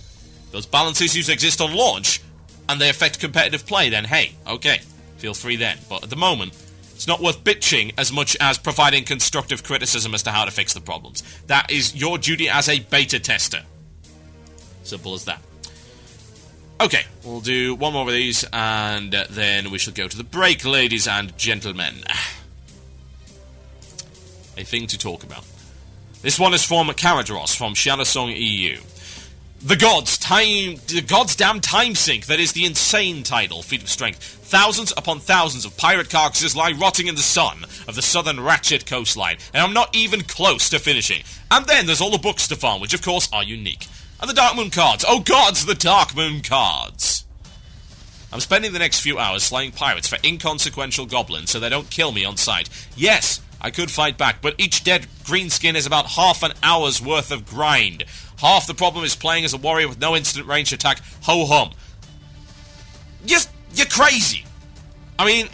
Those balance issues exist on launch, and they affect competitive play, then hey, okay, feel free then. But at the moment, it's not worth bitching as much as providing constructive criticism as to how to fix the problems. That is your duty as a beta tester. Simple as that. Okay, we'll do one more of these, and then we shall go to the break, ladies and gentlemen. A thing to talk about. This one is from Karadros, from Shadowsong EU. The God's damn time sink, that is the insane title, feat of strength. Thousands upon thousands of pirate carcasses lie rotting in the sun of the southern Ratchet coastline, and I'm not even close to finishing. And then there's all the books to farm, which of course are unique. And the Dark Moon cards. Oh gods, the Dark Moon cards! I'm spending the next few hours slaying pirates for inconsequential goblins so they don't kill me on sight. Yes, I could fight back, but each dead greenskin is about half an hour's worth of grind. Half the problem is playing as a warrior with no instant range attack. Ho-hum. You're crazy. I mean,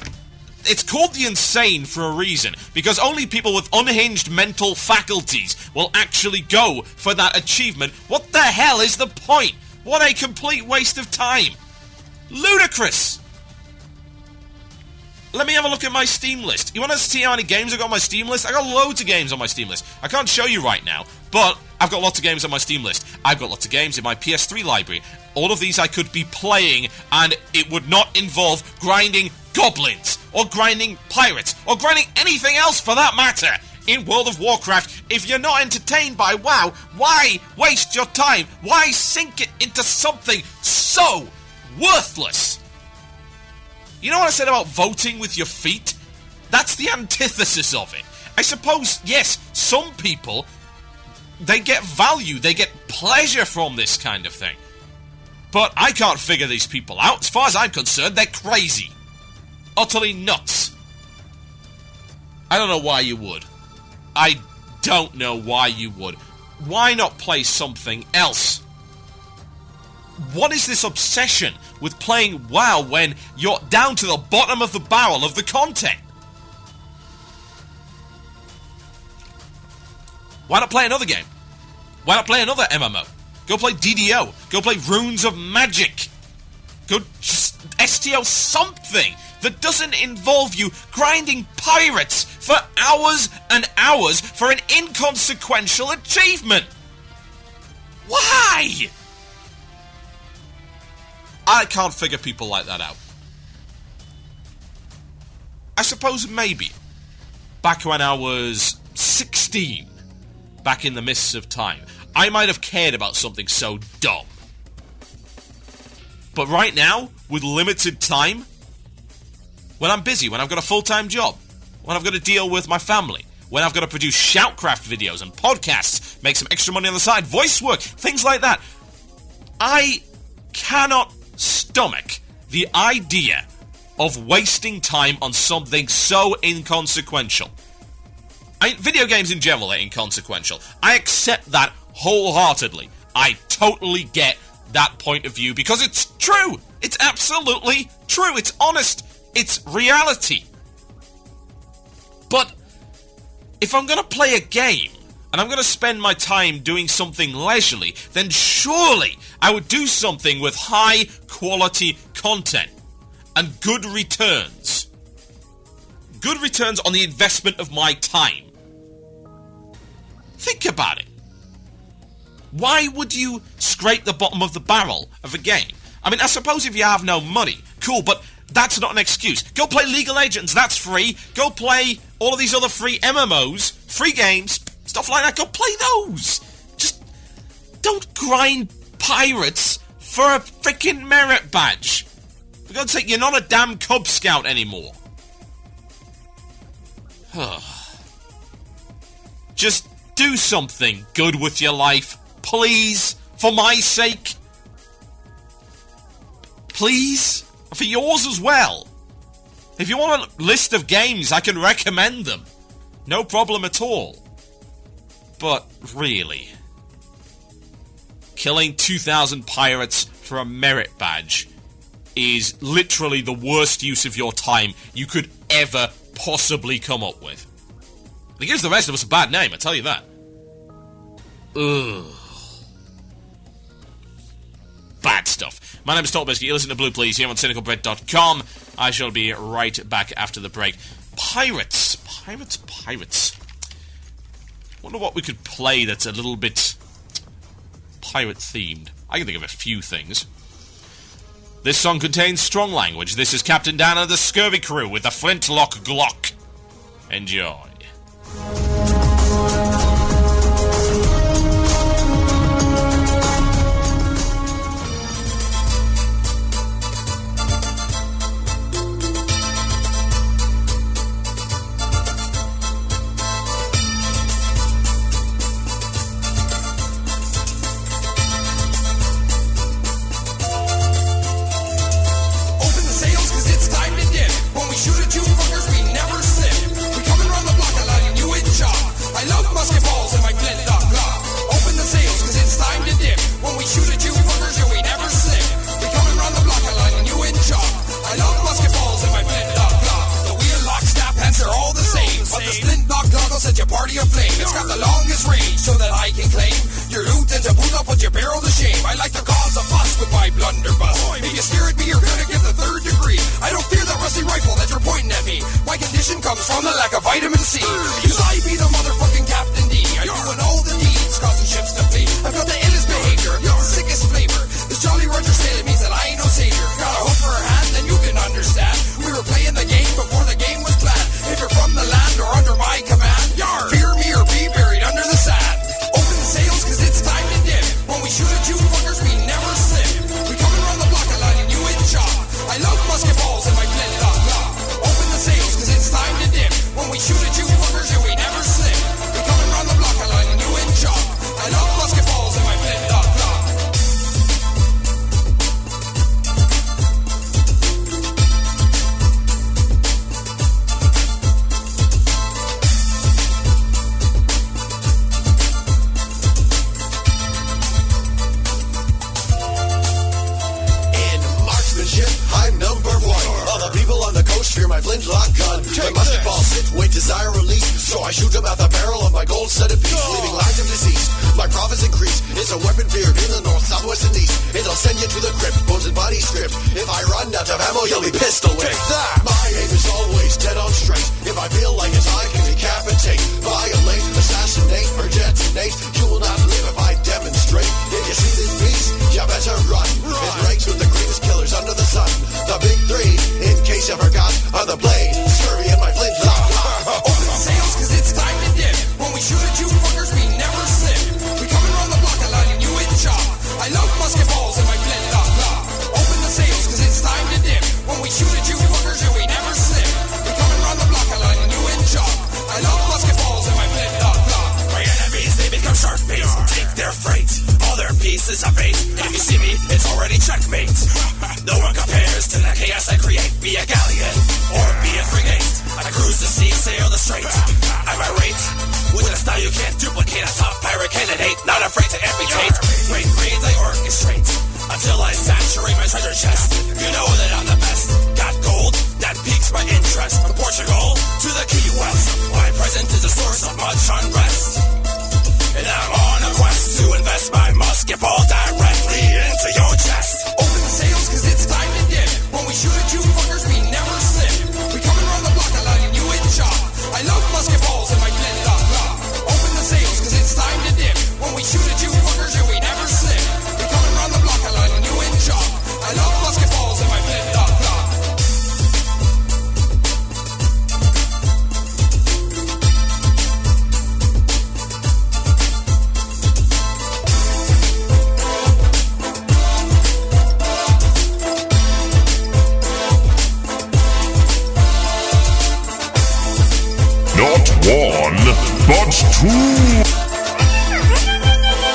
it's called the insane for a reason, because only people with unhinged mental faculties will actually go for that achievement. What the hell is the point? What a complete waste of time. Ludicrous. Let me have a look at my Steam list. You want to see how many games I got on my Steam list? I got loads of games on my Steam list. I can't show you right now, but I've got lots of games on my Steam list. I've got lots of games in my PS3 library. All of these I could be playing, and it would not involve grinding goblins, or grinding pirates, or grinding anything else for that matter. In World of Warcraft, if you're not entertained by WoW, why waste your time? Why sink it into something so worthless? You know what I said about voting with your feet? That's the antithesis of it. I suppose, yes, some people, they get value, they get pleasure from this kind of thing. But I can't figure these people out. As far as I'm concerned, they're crazy. Utterly nuts. I don't know why you would. I don't know why you would. Why not play something else? What is this obsession with playing WoW when you're down to the bottom of the barrel of the content? Why not play another game? Why not play another MMO? Go play DDO. Go play Runes of Magic. Go just STO something that doesn't involve you grinding pirates for hours and hours for an inconsequential achievement. Why? I can't figure people like that out. I suppose maybe back when I was 16, back in the mists of time, I might have cared about something so dumb. But right now, with limited time, when I'm busy, when I've got a full-time job, when I've got to deal with my family, when I've got to produce Shoutcraft videos and podcasts, make some extra money on the side, voice work, things like that, I cannot stomach the idea of wasting time on something so inconsequential. I mean, video games in general are inconsequential. I accept that wholeheartedly. I totally get that point of view because it's true. It's absolutely true. It's honest. It's reality. But if I'm going to play a game and I'm going to spend my time doing something leisurely, then surely I would do something with high quality content and good returns. Good returns on the investment of my time. Think about it. Why would you scrape the bottom of the barrel of a game? I mean, I suppose if you have no money, cool, but that's not an excuse. Go play League of Legends, that's free. Go play all of these other free MMOs, free games, stuff like that. Go play those. Just don't grind pirates for a freaking merit badge. For God's sake, you're not a damn Cub Scout anymore. Just do something good with your life. Please, for my sake. Please, for yours as well. If you want a list of games, I can recommend them. No problem at all. But really, killing 2,000 pirates for a merit badge is literally the worst use of your time you could ever possibly come up with. It gives the rest of us a bad name, I tell you that. Ugh. Bad stuff. My name is TotalBiscuit. You listen to Blue Please here on cynicalbread.com. I shall be right back after the break. Pirates. Wonder what we could play that's a little bit pirate-themed. I can think of a few things. This song contains strong language. This is Captain Dan and the Scurvy Crew with the Flintlock Glock. Enjoy.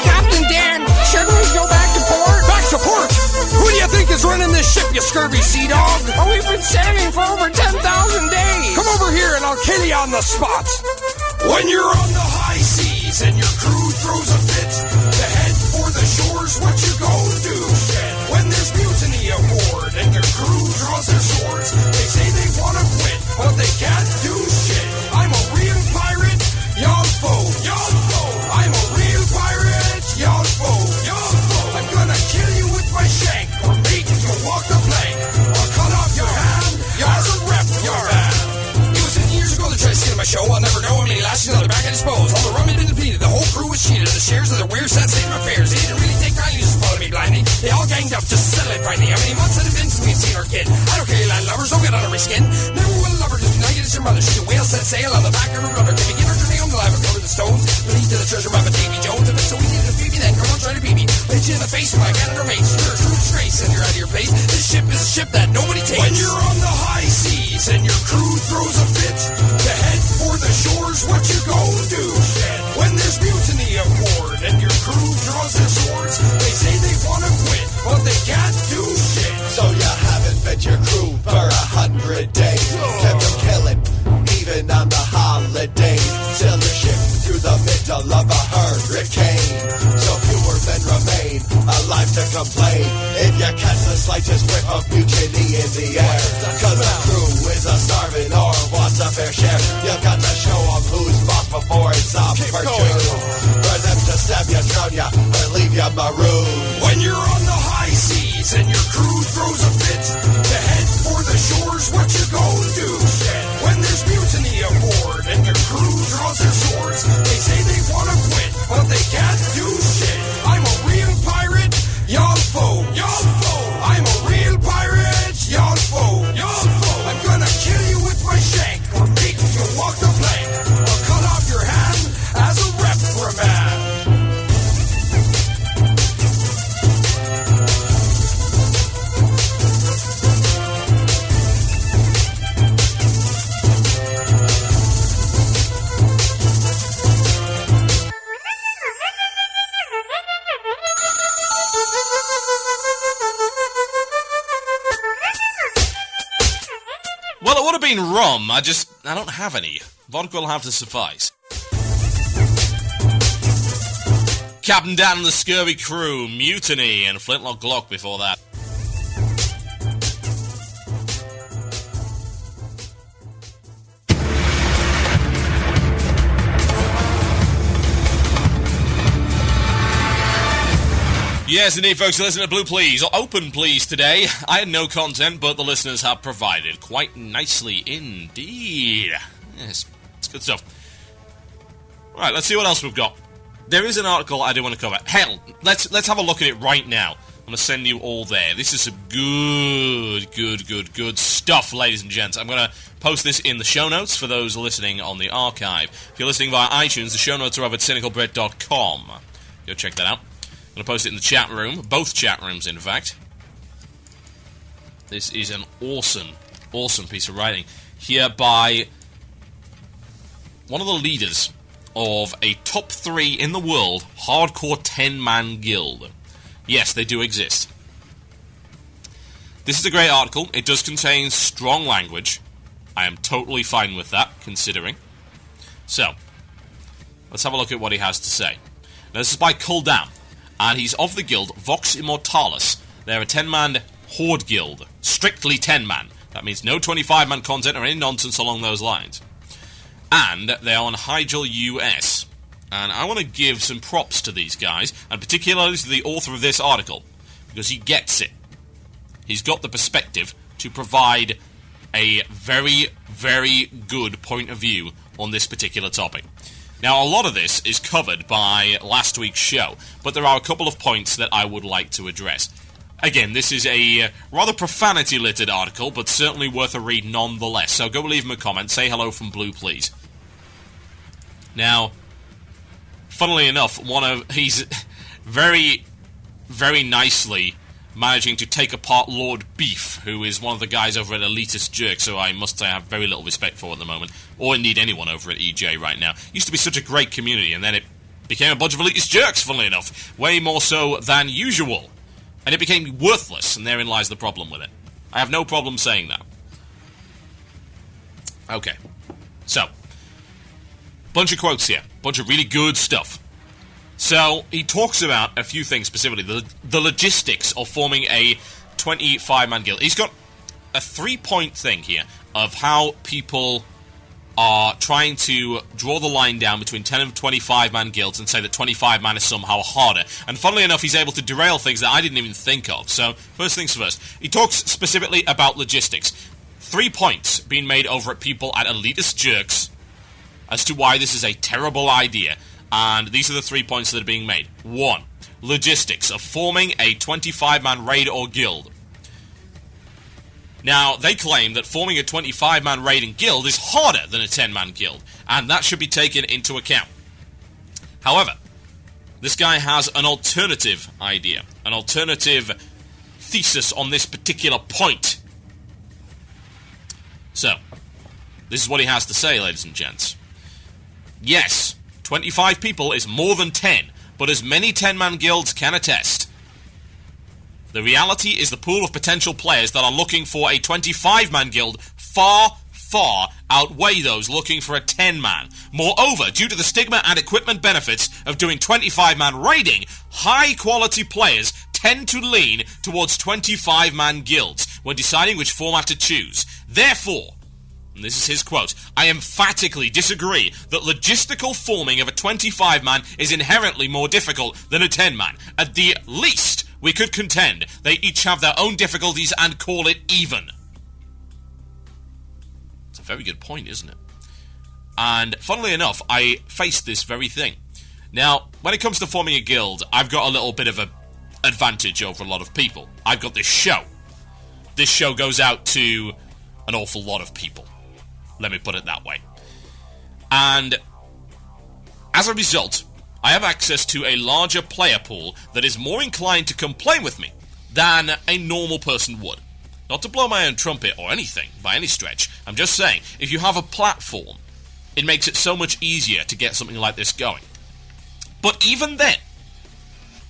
Captain Dan, shouldn't we go back to port? Back to port? Who do you think is running this ship, you scurvy sea dog? Oh, we've been sailing for over 10,000 days. Come over here and I'll kill you on the spot. When you're on the high seas and your crew throws a fit to head for the shores, what you gonna do? When mother. She's a whale set sail on the back of her rudder. Give me give her to the uncle, I have a go to the stones. Believe to the treasure map of Davy Jones. If it's so easy to beat me, then girl, don't try to beat me. Hit you in the face when I get in her race. You're a true disgrace and you're out of your place. This ship is a ship that nobody takes. When you're on the high seas and your crew throws a fit to head for the shores, what you gonna do? Shit. When there's mutiny aboard and your crew draws their swords, they say they wanna quit, but they can't do shit. So you haven't fed your crew for 100 days. Kept them killing, even on the holidays. Sail your ship through the middle of a hurricane. So fewer men remain alive to complain if you catch the slightest whiff of mutiny in the air. Cause the crew is a starving or wants a fair share. You've got to show them who's boss before it's off for two. For them to stab you, drown you, or leave you marooned. When you're on the high seas and your crew throws a fit to head for the shores, what you gonna do? Shit. When there's mutiny aboard and your crew draws their swords, they say they wanna quit, but they can't do shit. I'm a real pirate, y'all foe, y'all foe. I'm a real pirate, y'all foe, y'all foe. I'm gonna kill you with my shank or make you walk the plank or cut off your hand as a reprimand. Well, it would have been rum. I don't have any. Vodka will have to suffice. Captain Dan and the Scurvy Crew, Mutiny, and Flintlock Glock before that. Yes, indeed, folks, listen to Blue Please, or Open Please today. I had no content, but the listeners have provided quite nicely indeed. Yes, it's good stuff. Right, let's see what else we've got. There is an article I do want to cover. Hell, let's have a look at it right now. I'm going to send you all there. This is some good stuff, ladies and gents. I'm going to post this in the show notes for those listening on the archive. If you're listening via iTunes, the show notes are over at cynicalbrit.com. Go check that out. I'm going to post it in the chat room, both chat rooms, in fact. This is an awesome piece of writing here by one of the leaders of a top 3 in the world hardcore 10-man guild. Yes, they do exist. This is a great article. It does contain strong language. I am totally fine with that, considering. So, let's have a look at what he has to say. Now, this is by Kuldam, and he's of the guild Vox Immortalis. They're a 10-man horde guild. Strictly 10-man. That means no 25-man content or any nonsense along those lines. And they're on Hyjal US. And I want to give some props to these guys, and particularly to the author of this article, because he gets it. He's got the perspective to provide a very, very good point of view on this particular topic. Now, a lot of this is covered by last week's show, but there are a couple of points that I would like to address. Again, this is a rather profanity-littered article, but certainly worth a read nonetheless, so go leave him a comment, say hello from Blue, please. Now, funnily enough, he's very, very nicely managing to take apart Lord Beef, who is one of the guys over at Elitist Jerk, so I must say I have very little respect for at the moment, or indeed anyone over at EJ right now. Used to be such a great community, and then it became a bunch of Elitist Jerks, funnily enough, way more so than usual, and it became worthless, and therein lies the problem with it. I have no problem saying that. Okay, so, bunch of quotes here, bunch of really good stuff. So, he talks about a few things specifically, the logistics of forming a 25-man guild. He's got a 3-point thing here of how people are trying to draw the line down between 10 and 25-man guilds and say that 25-man is somehow harder. And funnily enough, he's able to derail things that I didn't even think of. So, first things first. He talks specifically about logistics. 3 points being made over at people at Elitist Jerks as to why this is a terrible idea. And these are the 3 points that are being made. 1. Logistics of forming a 25-man raid or guild. Now, they claim that forming a 25-man raiding guild is harder than a 10-man guild, and that should be taken into account. However, this guy has an alternative idea, an alternative thesis on this particular point. So, this is what he has to say, ladies and gents. Yes, 25 people is more than 10, but as many 10-man guilds can attest, the reality is the pool of potential players that are looking for a 25-man guild far outweigh those looking for a 10-man. Moreover, due to the stigma and equipment benefits of doing 25-man raiding, high-quality players tend to lean towards 25-man guilds when deciding which format to choose. Therefore, and this is his quote, I emphatically disagree that logistical forming of a 25-man is inherently more difficult than a 10-man. At the least, we could contend they each have their own difficulties and call it even. It's a very good point, isn't it? And funnily enough, I faced this very thing. Now, when it comes to forming a guild, I've got a little bit of an advantage over a lot of people. I've got this show. This show goes out to an awful lot of people. Let me put it that way. And as a result, I have access to a larger player pool that is more inclined to complain with me than a normal person would. Not to blow my own trumpet or anything, by any stretch. I'm just saying, if you have a platform, it makes it so much easier to get something like this going. But even then,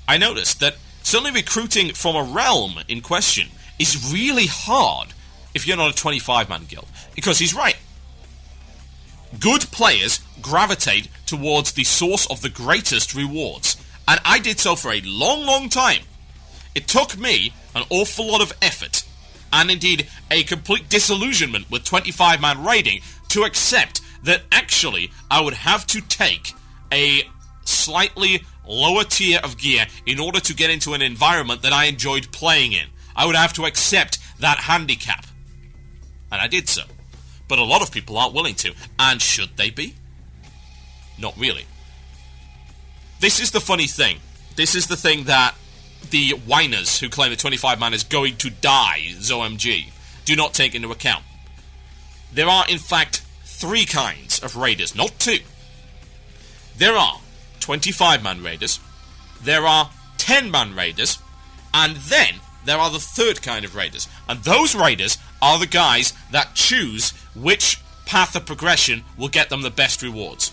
I noticed that certainly recruiting from a realm in question is really hard if you're not a 25-man guild. Because he's right. Good players gravitate towards the source of the greatest rewards. And I did so for a long time. It took me an awful lot of effort, and indeed a complete disillusionment with 25-man raiding, to accept that actually I would have to take a slightly lower tier of gear in order to get into an environment that I enjoyed playing in. I would have to accept that handicap. And I did so. But a lot of people aren't willing to. And should they be? Not really. This is the funny thing. This is the thing that the whiners who claim the 25-man is going to die, ZOMG, do not take into account. There are, in fact, 3 kinds of raiders, not 2. There are 25-man raiders, there are 10-man raiders, and then there are the 3rd kind of raiders. And those raiders are the guys that choose which path of progression will get them the best rewards.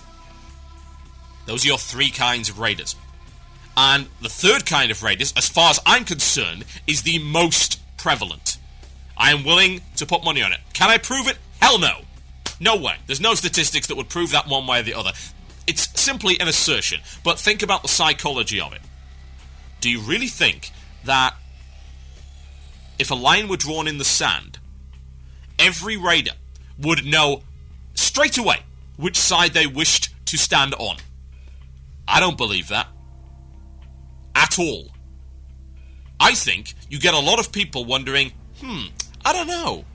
Those are your 3 kinds of raiders. And the 3rd kind of raiders, as far as I'm concerned, is the most prevalent. I am willing to put money on it. Can I prove it? Hell no. No way. There's no statistics that would prove that one way or the other. It's simply an assertion. But think about the psychology of it. Do you really think that if a line were drawn in the sand, every raider would know straight away which side they wished to stand on? I don't believe that. At all. I think you get a lot of people wondering, I don't know.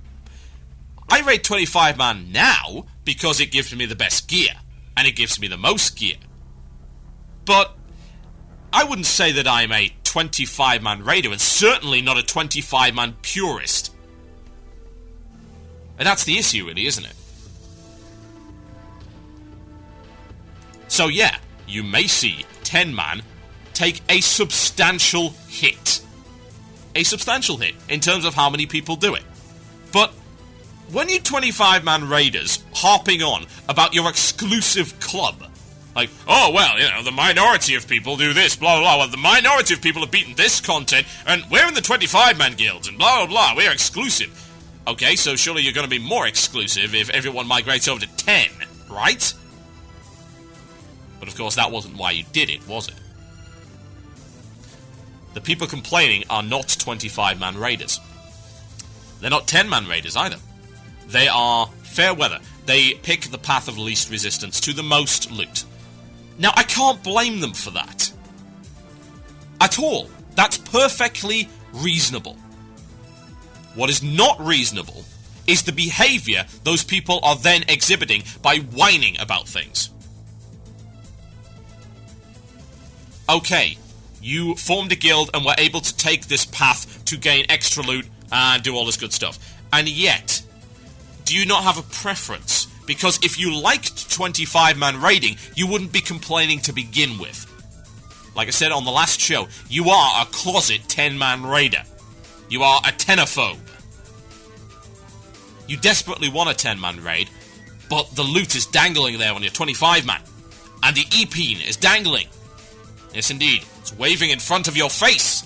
I raid 25-man now because it gives me the best gear, and it gives me the most gear. But I wouldn't say that I'm a 25-man raider, and certainly not a 25-man purist. And that's the issue, really, isn't it? So yeah, you may see 10-man take a substantial hit. A substantial hit in terms of how many people do it. But when you 25-man raiders harping on about your exclusive club, like, oh, well, you know, the minority of people do this, blah, blah, blah, well, the minority of people have beaten this content, and we're in the 25-man guilds, and blah, blah, blah, we're exclusive. Okay, so surely you're going to be more exclusive if everyone migrates over to 10, right? But of course, that wasn't why you did it, was it? The people complaining are not 25-man raiders. They're not 10-man raiders either. They are fair weather. They pick the path of least resistance to the most loot. Now, I can't blame them for that. At all. That's perfectly reasonable. What is not reasonable is the behavior those people are then exhibiting by whining about things. Okay, you formed a guild and were able to take this path to gain extra loot and do all this good stuff. And yet, do you not have a preference? Because if you liked 25-man raiding, you wouldn't be complaining to begin with. Like I said on the last show, you are a closet 10-man raider. You are a tenophobe. You desperately want a 10-man raid, but the loot is dangling there on your 25-man. And the E-peen is dangling. Yes, indeed. It's waving in front of your face.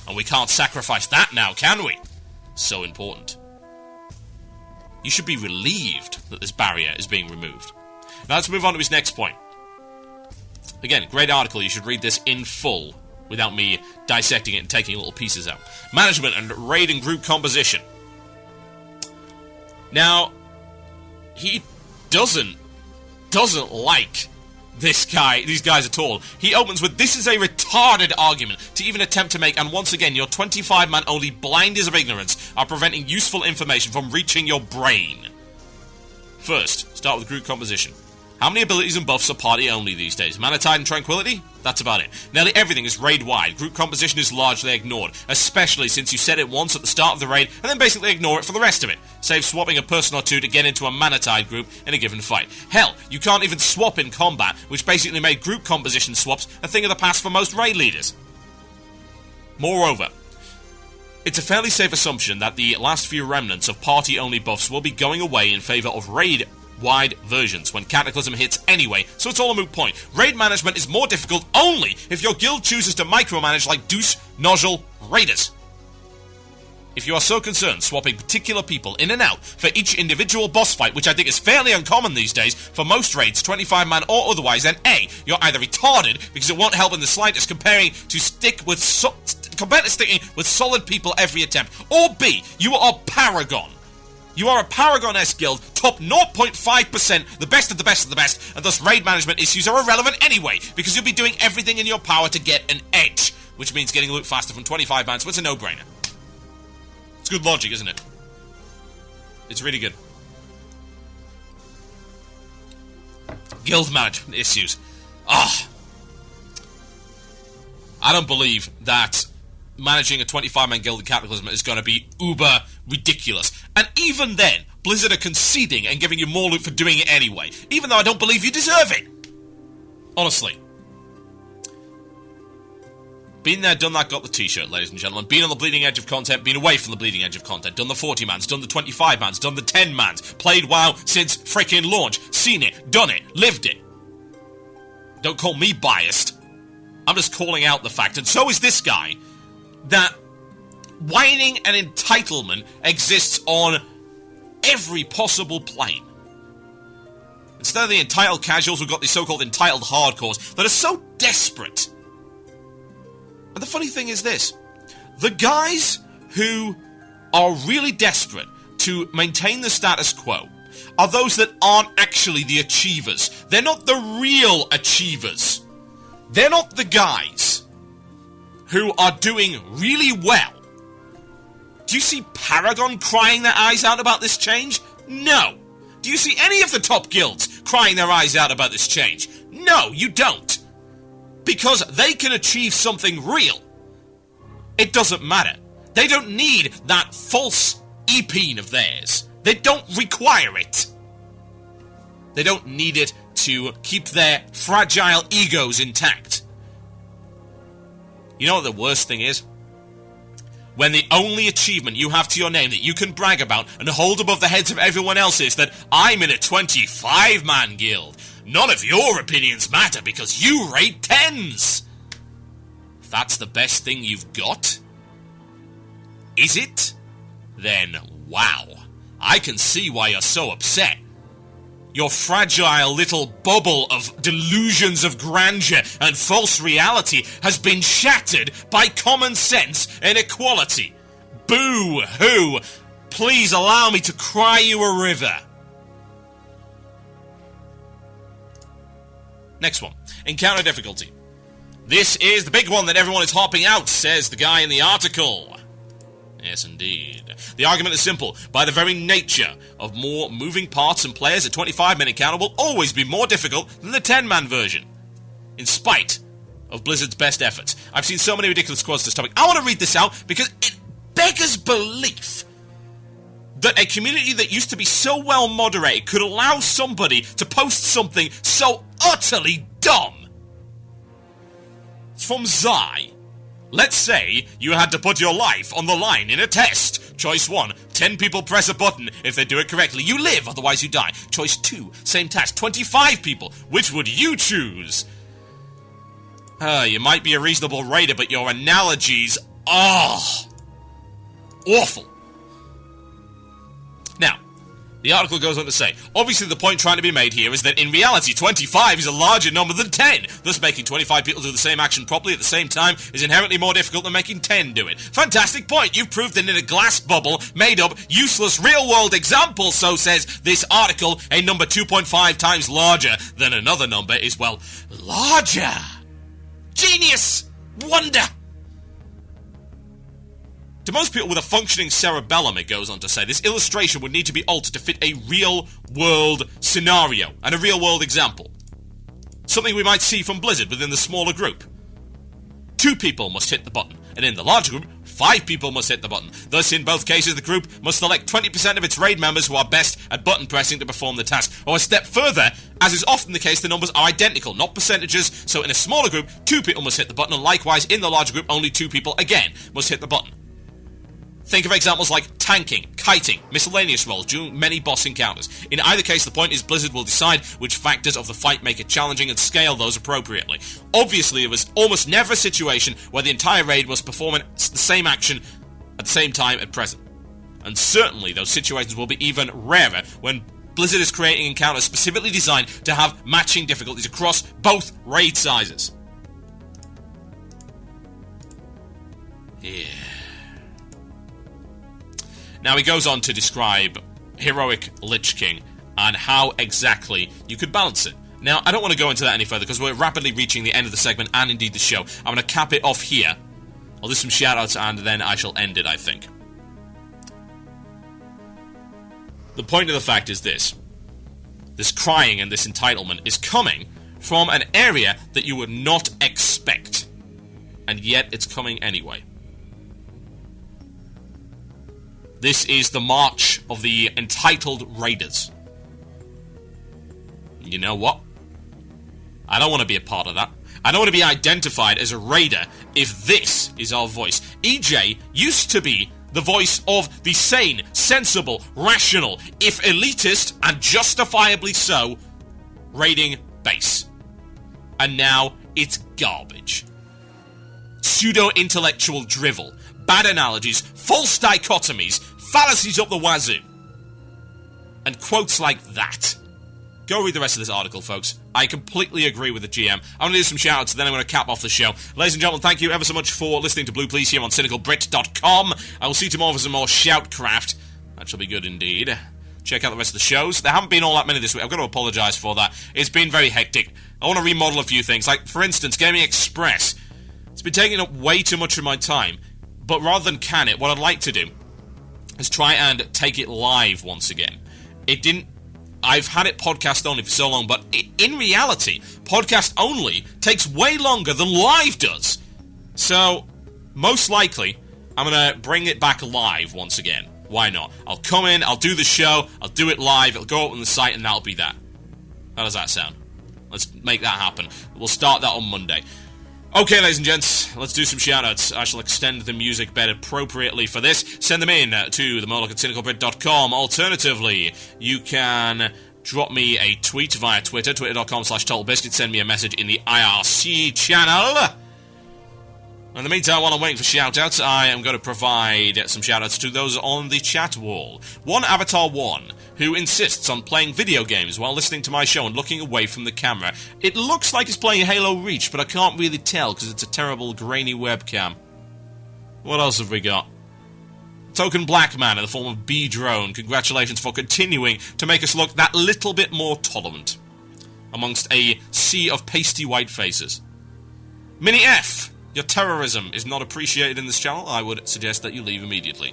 And we can't sacrifice that now, can we? So important. You should be relieved that this barrier is being removed. Now let's move on to his next point. Again, great article. You should read this in full without me dissecting it and taking little pieces out. Management and raid and group composition. Now, he doesn't like these guys at all. He opens with, "This is a retarded argument to even attempt to make, and once again, your 25-man only blinders of ignorance are preventing useful information from reaching your brain." First, start with group composition. How many abilities and buffs are party only these days? Manatide and Tranquility? That's about it. Nearly everything is raid-wide. Group composition is largely ignored, especially since you set it once at the start of the raid and then basically ignore it for the rest of it, save swapping a person or two to get into a Manatide group in a given fight. Hell, you can't even swap in combat, which basically made group composition swaps a thing of the past for most raid leaders. Moreover, it's a fairly safe assumption that the last few remnants of party-only buffs will be going away in favour of raid-wide versions when Cataclysm hits anyway, so it's all a moot point. Raid management is more difficult only if your guild chooses to micromanage like Deuce Nozzle Raiders. If you are so concerned swapping particular people in and out for each individual boss fight, which I think is fairly uncommon these days for most raids, 25-man or otherwise, then A, you're either retarded because it won't help in the slightest compared to sticking with solid people every attempt, or B, you are Paragon. You are a Paragon-esque guild, top 0.5%, the best of the best of the best, and thus raid management issues are irrelevant anyway, because you'll be doing everything in your power to get an edge, which means getting loot faster from 25-man, so it's a no-brainer. It's good logic, isn't it? It's really good. Guild management issues. I don't believe that managing a 25-man guild in Cataclysm is going to be uber ridiculous. And even then, Blizzard are conceding and giving you more loot for doing it anyway, even though I don't believe you deserve it. Honestly. Been there, done that, got the t-shirt, ladies and gentlemen. Been on the bleeding edge of content, been away from the bleeding edge of content. Done the 40-mans, done the 25-mans, done the 10-mans. Played WoW since freaking launch. Seen it, done it, lived it. Don't call me biased. I'm just calling out the fact, and so is this guy, that whining and entitlement exists on every possible plane. Instead of the entitled casuals, we've got these so-called entitled hardcores that are so desperate. And the funny thing is this. The guys who are really desperate to maintain the status quo are those that aren't actually the achievers. They're not the real achievers. They're not the guys who are doing really well. Do you see Paragon crying their eyes out about this change? No. Do you see any of the top guilds crying their eyes out about this change? No, you don't. Because they can achieve something real. It doesn't matter. They don't need that false E-peen of theirs. They don't require it. They don't need it to keep their fragile egos intact. You know what the worst thing is? When the only achievement you have to your name that you can brag about and hold above the heads of everyone else is that I'm in a 25-man guild. None of your opinions matter because you rate 10s. If that's the best thing you've got, is it? Then, wow. I can see why you're so upset. Your fragile little bubble of delusions of grandeur and false reality has been shattered by common sense and equality. Boo-hoo! Please allow me to cry you a river. Next one. Encounter difficulty. This is the big one that everyone is harping out, says the guy in the article. Yes, indeed. The argument is simple. By the very nature of more moving parts and players, a 25-man encounter will always be more difficult than the 10-man version, in spite of Blizzard's best efforts. I've seen so many ridiculous quotes to this topic. I want to read this out because it beggars belief that a community that used to be so well moderated could allow somebody to post something so utterly dumb. It's from Zai. Let's say you had to put your life on the line in a test. Choice 1, 10 people press a button. If they do it correctly, you live, otherwise you die. Choice 2, same task, 25 people. Which would you choose? You might be a reasonable raider, but your analogies are awful. Now, the article goes on to say, obviously the point trying to be made here is that in reality 25 is a larger number than 10, thus making 25 people do the same action properly at the same time is inherently more difficult than making 10 do it. Fantastic point, you've proved that in a glass bubble, made up, useless real-world example, so says this article, a number 2.5 times larger than another number is, well, larger. Genius! Wonder! To most people with a functioning cerebellum, it goes on to say, this illustration would need to be altered to fit a real-world scenario and a real-world example. Something we might see from Blizzard within the smaller group. 2 people must hit the button, and in the larger group, 5 people must hit the button. Thus, in both cases, the group must select 20% of its raid members who are best at button pressing to perform the task. Or a step further, as is often the case, the numbers are identical, not percentages, so in a smaller group, 2 people must hit the button, and likewise, in the larger group, only 2 people, again, must hit the button. Think of examples like tanking, kiting, miscellaneous roles during many boss encounters. In either case, the point is Blizzard will decide which factors of the fight make it challenging and scale those appropriately. Obviously, there was almost never a situation where the entire raid must perform the same action at the same time at present. And certainly, those situations will be even rarer when Blizzard is creating encounters specifically designed to have matching difficulties across both raid sizes. Yeah. Now he goes on to describe Heroic Lich King and how exactly you could balance it. Now, I don't want to go into that any further because we're rapidly reaching the end of the segment and indeed the show. I'm going to cap it off here. I'll do some shoutouts and then I shall end it, I think. The point of the fact is this. This crying and this entitlement is coming from an area that you would not expect. And yet it's coming anyway. This is the march of the entitled raiders. You know what? I don't want to be a part of that. I don't want to be identified as a raider if this is our voice. EJ used to be the voice of the sane, sensible, rational, if elitist, and justifiably so, raiding base. And now it's garbage. Pseudo-intellectual drivel, bad analogies, false dichotomies, fallacies up the wazoo. And quotes like that. Go read the rest of this article, folks. I completely agree with the GM. I'm going to do some shout-outs, then I'm going to cap off the show. Ladies and gentlemen, thank you ever so much for listening to Blue Please here on cynicalbrit.com. I will see you tomorrow for some more shoutcraft. That shall be good indeed. Check out the rest of the shows. There haven't been all that many this week. I've got to apologise for that. It's been very hectic. I want to remodel a few things. Like, for instance, Gaming Express. It's been taking up way too much of my time. But rather than can it, what I'd like to do is try and take it live once again. I've had it podcast only for so long, but in reality, podcast only takes way longer than live does. So, most likely, I'm going to bring it back live once again. Why not? I'll come in, I'll do the show, I'll do it live, it'll go up on the site, and that'll be that. How does that sound? Let's make that happen. We'll start that on Monday. Okay, ladies and gents, let's do some shoutouts. I shall extend the music bed appropriately for this. Send them in to themurloc@cynicalbrit.com. Alternatively, you can drop me a tweet via Twitter, twitter.com/TotalBiscuit. Send me a message in the IRC channel. In the meantime, while I'm waiting for shoutouts, I am going to provide some shoutouts to those on the chat wall. One Avatar 1, who insists on playing video games while listening to my show and looking away from the camera. It looks like he's playing Halo Reach, but I can't really tell because it's a terrible grainy webcam. What else have we got? Token Black Man in the form of B-Drone. Congratulations for continuing to make us look that little bit more tolerant amongst a sea of pasty white faces. Mini F. Your terrorism is not appreciated in this channel. I would suggest that you leave immediately.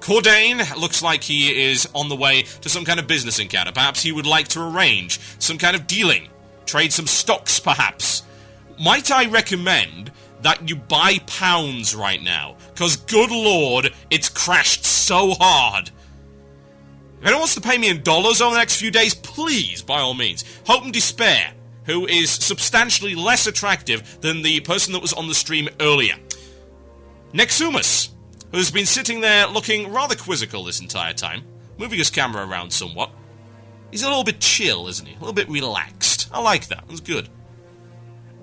Cordain looks like he is on the way to some kind of business encounter. Perhaps he would like to arrange some kind of dealing. Trade some stocks, perhaps. Might I recommend that you buy pounds right now? Because, good lord, it's crashed so hard. If anyone wants to pay me in dollars over the next few days, please, by all means. Hope and Despair, who is substantially less attractive than the person that was on the stream earlier. Nexumus, who's been sitting there looking rather quizzical this entire time, moving his camera around somewhat. He's a little bit chill, isn't he? A little bit relaxed. I like that. That's good.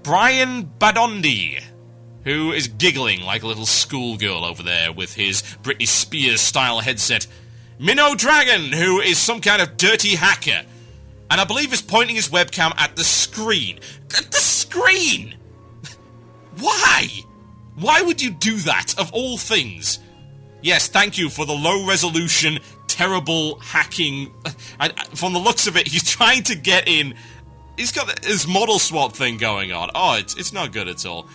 Brian Badondi, who is giggling like a little schoolgirl over there with his Britney Spears-style headset. Minnow Dragon, who is some kind of dirty hacker, and I believe is pointing his webcam at the screen. At the screen! Why? Why would you do that, of all things? Yes, thank you for the low-resolution, terrible hacking. From the looks of it, he's trying to get in. He's got his model swap thing going on. Oh, it's not good at all.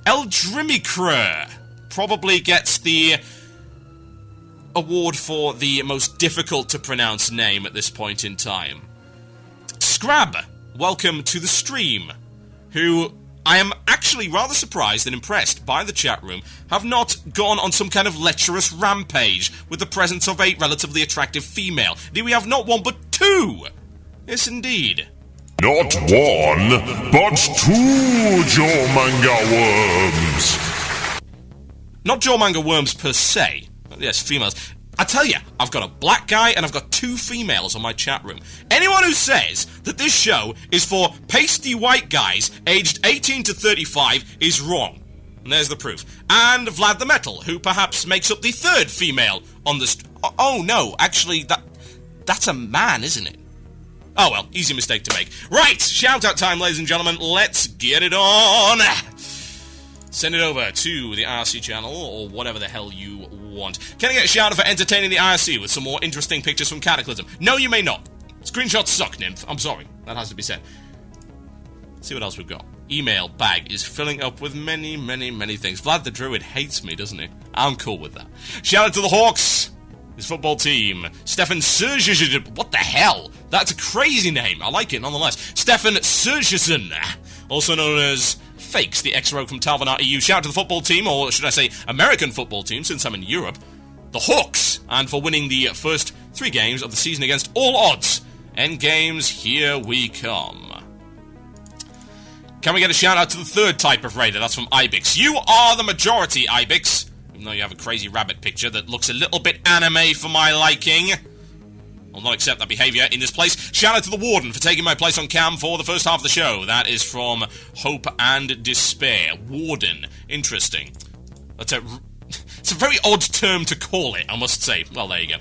Eldrimicrur probably gets the award for the most difficult to pronounce name at this point in time. Scrab, welcome to the stream, who I am actually rather surprised and impressed by the chat room have not gone on some kind of lecherous rampage with the presence of a relatively attractive female. Indeed, we have not one but two! Yes, indeed. Not one, but two Jawmanga worms. Not Jawmanga worms per se. Yes, females. I tell you, I've got a black guy and I've got two females on my chat room. Anyone who says that this show is for pasty white guys aged 18 to 35 is wrong. And there's the proof. And Vlad the Metal, who perhaps makes up the third female on the oh no, actually, that's a man, isn't it? Oh well, easy mistake to make. Right, shout-out time, ladies and gentlemen. Let's get it on! Send it over to the IRC channel, or whatever the hell you want. Can I get a shout-out for entertaining the IRC with some more interesting pictures from Cataclysm? No, you may not. Screenshots suck, Nymph. I'm sorry. That has to be said. Let's see what else we've got. Email bag is filling up with many, many, many things. Vlad the Druid hates me, doesn't he? I'm cool with that. Shout-out to the Hawks! His football team. Stefan Sergeson. What the hell? That's a crazy name. I like it nonetheless. Stefan Sergeson, also known as Fakes, the ex-rogue from Talvanar EU. Shout out to the football team, or should I say American football team, since I'm in Europe. The Hawks, and for winning the first 3 games of the season against all odds. End games, here we come. Can we get a shout out to the third type of raider? That's from Ibix. You are the majority, Ibix. Even though you have a crazy rabbit picture that looks a little bit anime for my liking. I'll not accept that behaviour in this place. Shout out to the Warden for taking my place on cam for the first half of the show. That is from Hope and Despair. Warden. Interesting. It's a very odd term to call it, I must say. Well, there you go.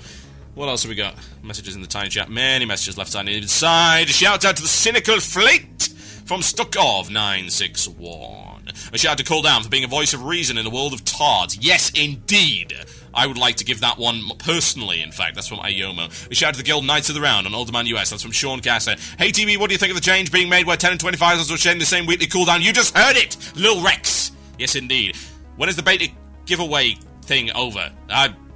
What else have we got? Messages in the tiny chat. Many messages left side and inside. Shout out to the Cynical Fleet from Stukov961. A shout out to Cool Down for being a voice of reason in the world of tards. Yes, indeed. I would like to give that one personally, in fact. That's from Ayomo. A shout out to the Guild Knights of the Round on Old Man US. That's from Sean Casser. Hey, TV, what do you think of the change being made where 10 and 25 are sharing the same weekly cooldown? You just heard it! Lil Rex. Yes, indeed. When is the beta giveaway thing over?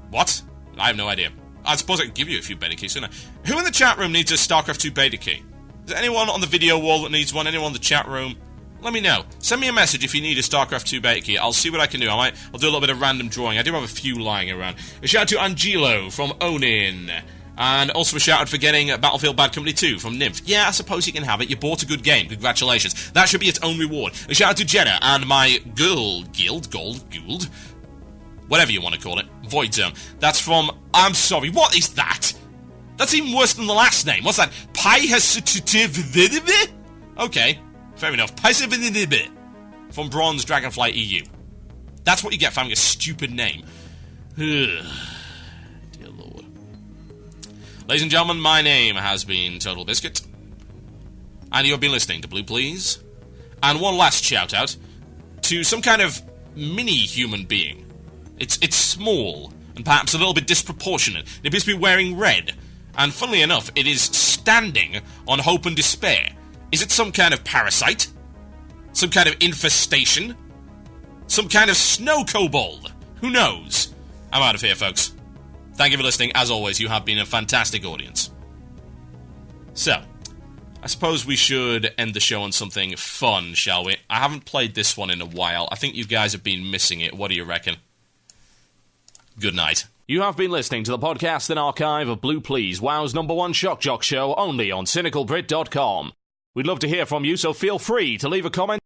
What? I have no idea. I suppose I can give you a few beta keys, shouldn't I? Who in the chat room needs a StarCraft 2 beta key? Is there anyone on the video wall that needs one? Anyone in the chat room? Let me know. Send me a message if you need a StarCraft 2 beta key. I'll see what I can do. I'll do a little bit of random drawing. I do have a few lying around. A shout out to Angelo from Onin. And also a shout out for getting Battlefield Bad Company 2 from Nymph. Yeah, I suppose you can have it. You bought a good game. Congratulations. That should be its own reward. A shout out to Jeddah and my Guild, whatever you want to call it, Void Zone. That's from, I'm sorry, what is that? That's even worse than the last name. What's that? Okay, fair enough. From Bronze Dragonfly EU. That's what you get for having a stupid name. Dear Lord. Ladies and gentlemen, my name has been TotalBiscuit. And you've been listening to Blue Please. And one last shout out to some kind of mini-human being. It's small, and perhaps a little bit disproportionate. It appears to be wearing red, and funnily enough, it is standing on Hope and Despair. Is it some kind of parasite? Some kind of infestation? Some kind of snow kobold? Who knows? I'm out of here, folks. Thank you for listening. As always, you have been a fantastic audience. So, I suppose we should end the show on something fun, shall we? I haven't played this one in a while. I think you guys have been missing it. What do you reckon? Good night. You have been listening to the podcast and archive of Blue Please, WoW's #1 shock jock show, only on cynicalbrit.com. We'd love to hear from you, so feel free to leave a comment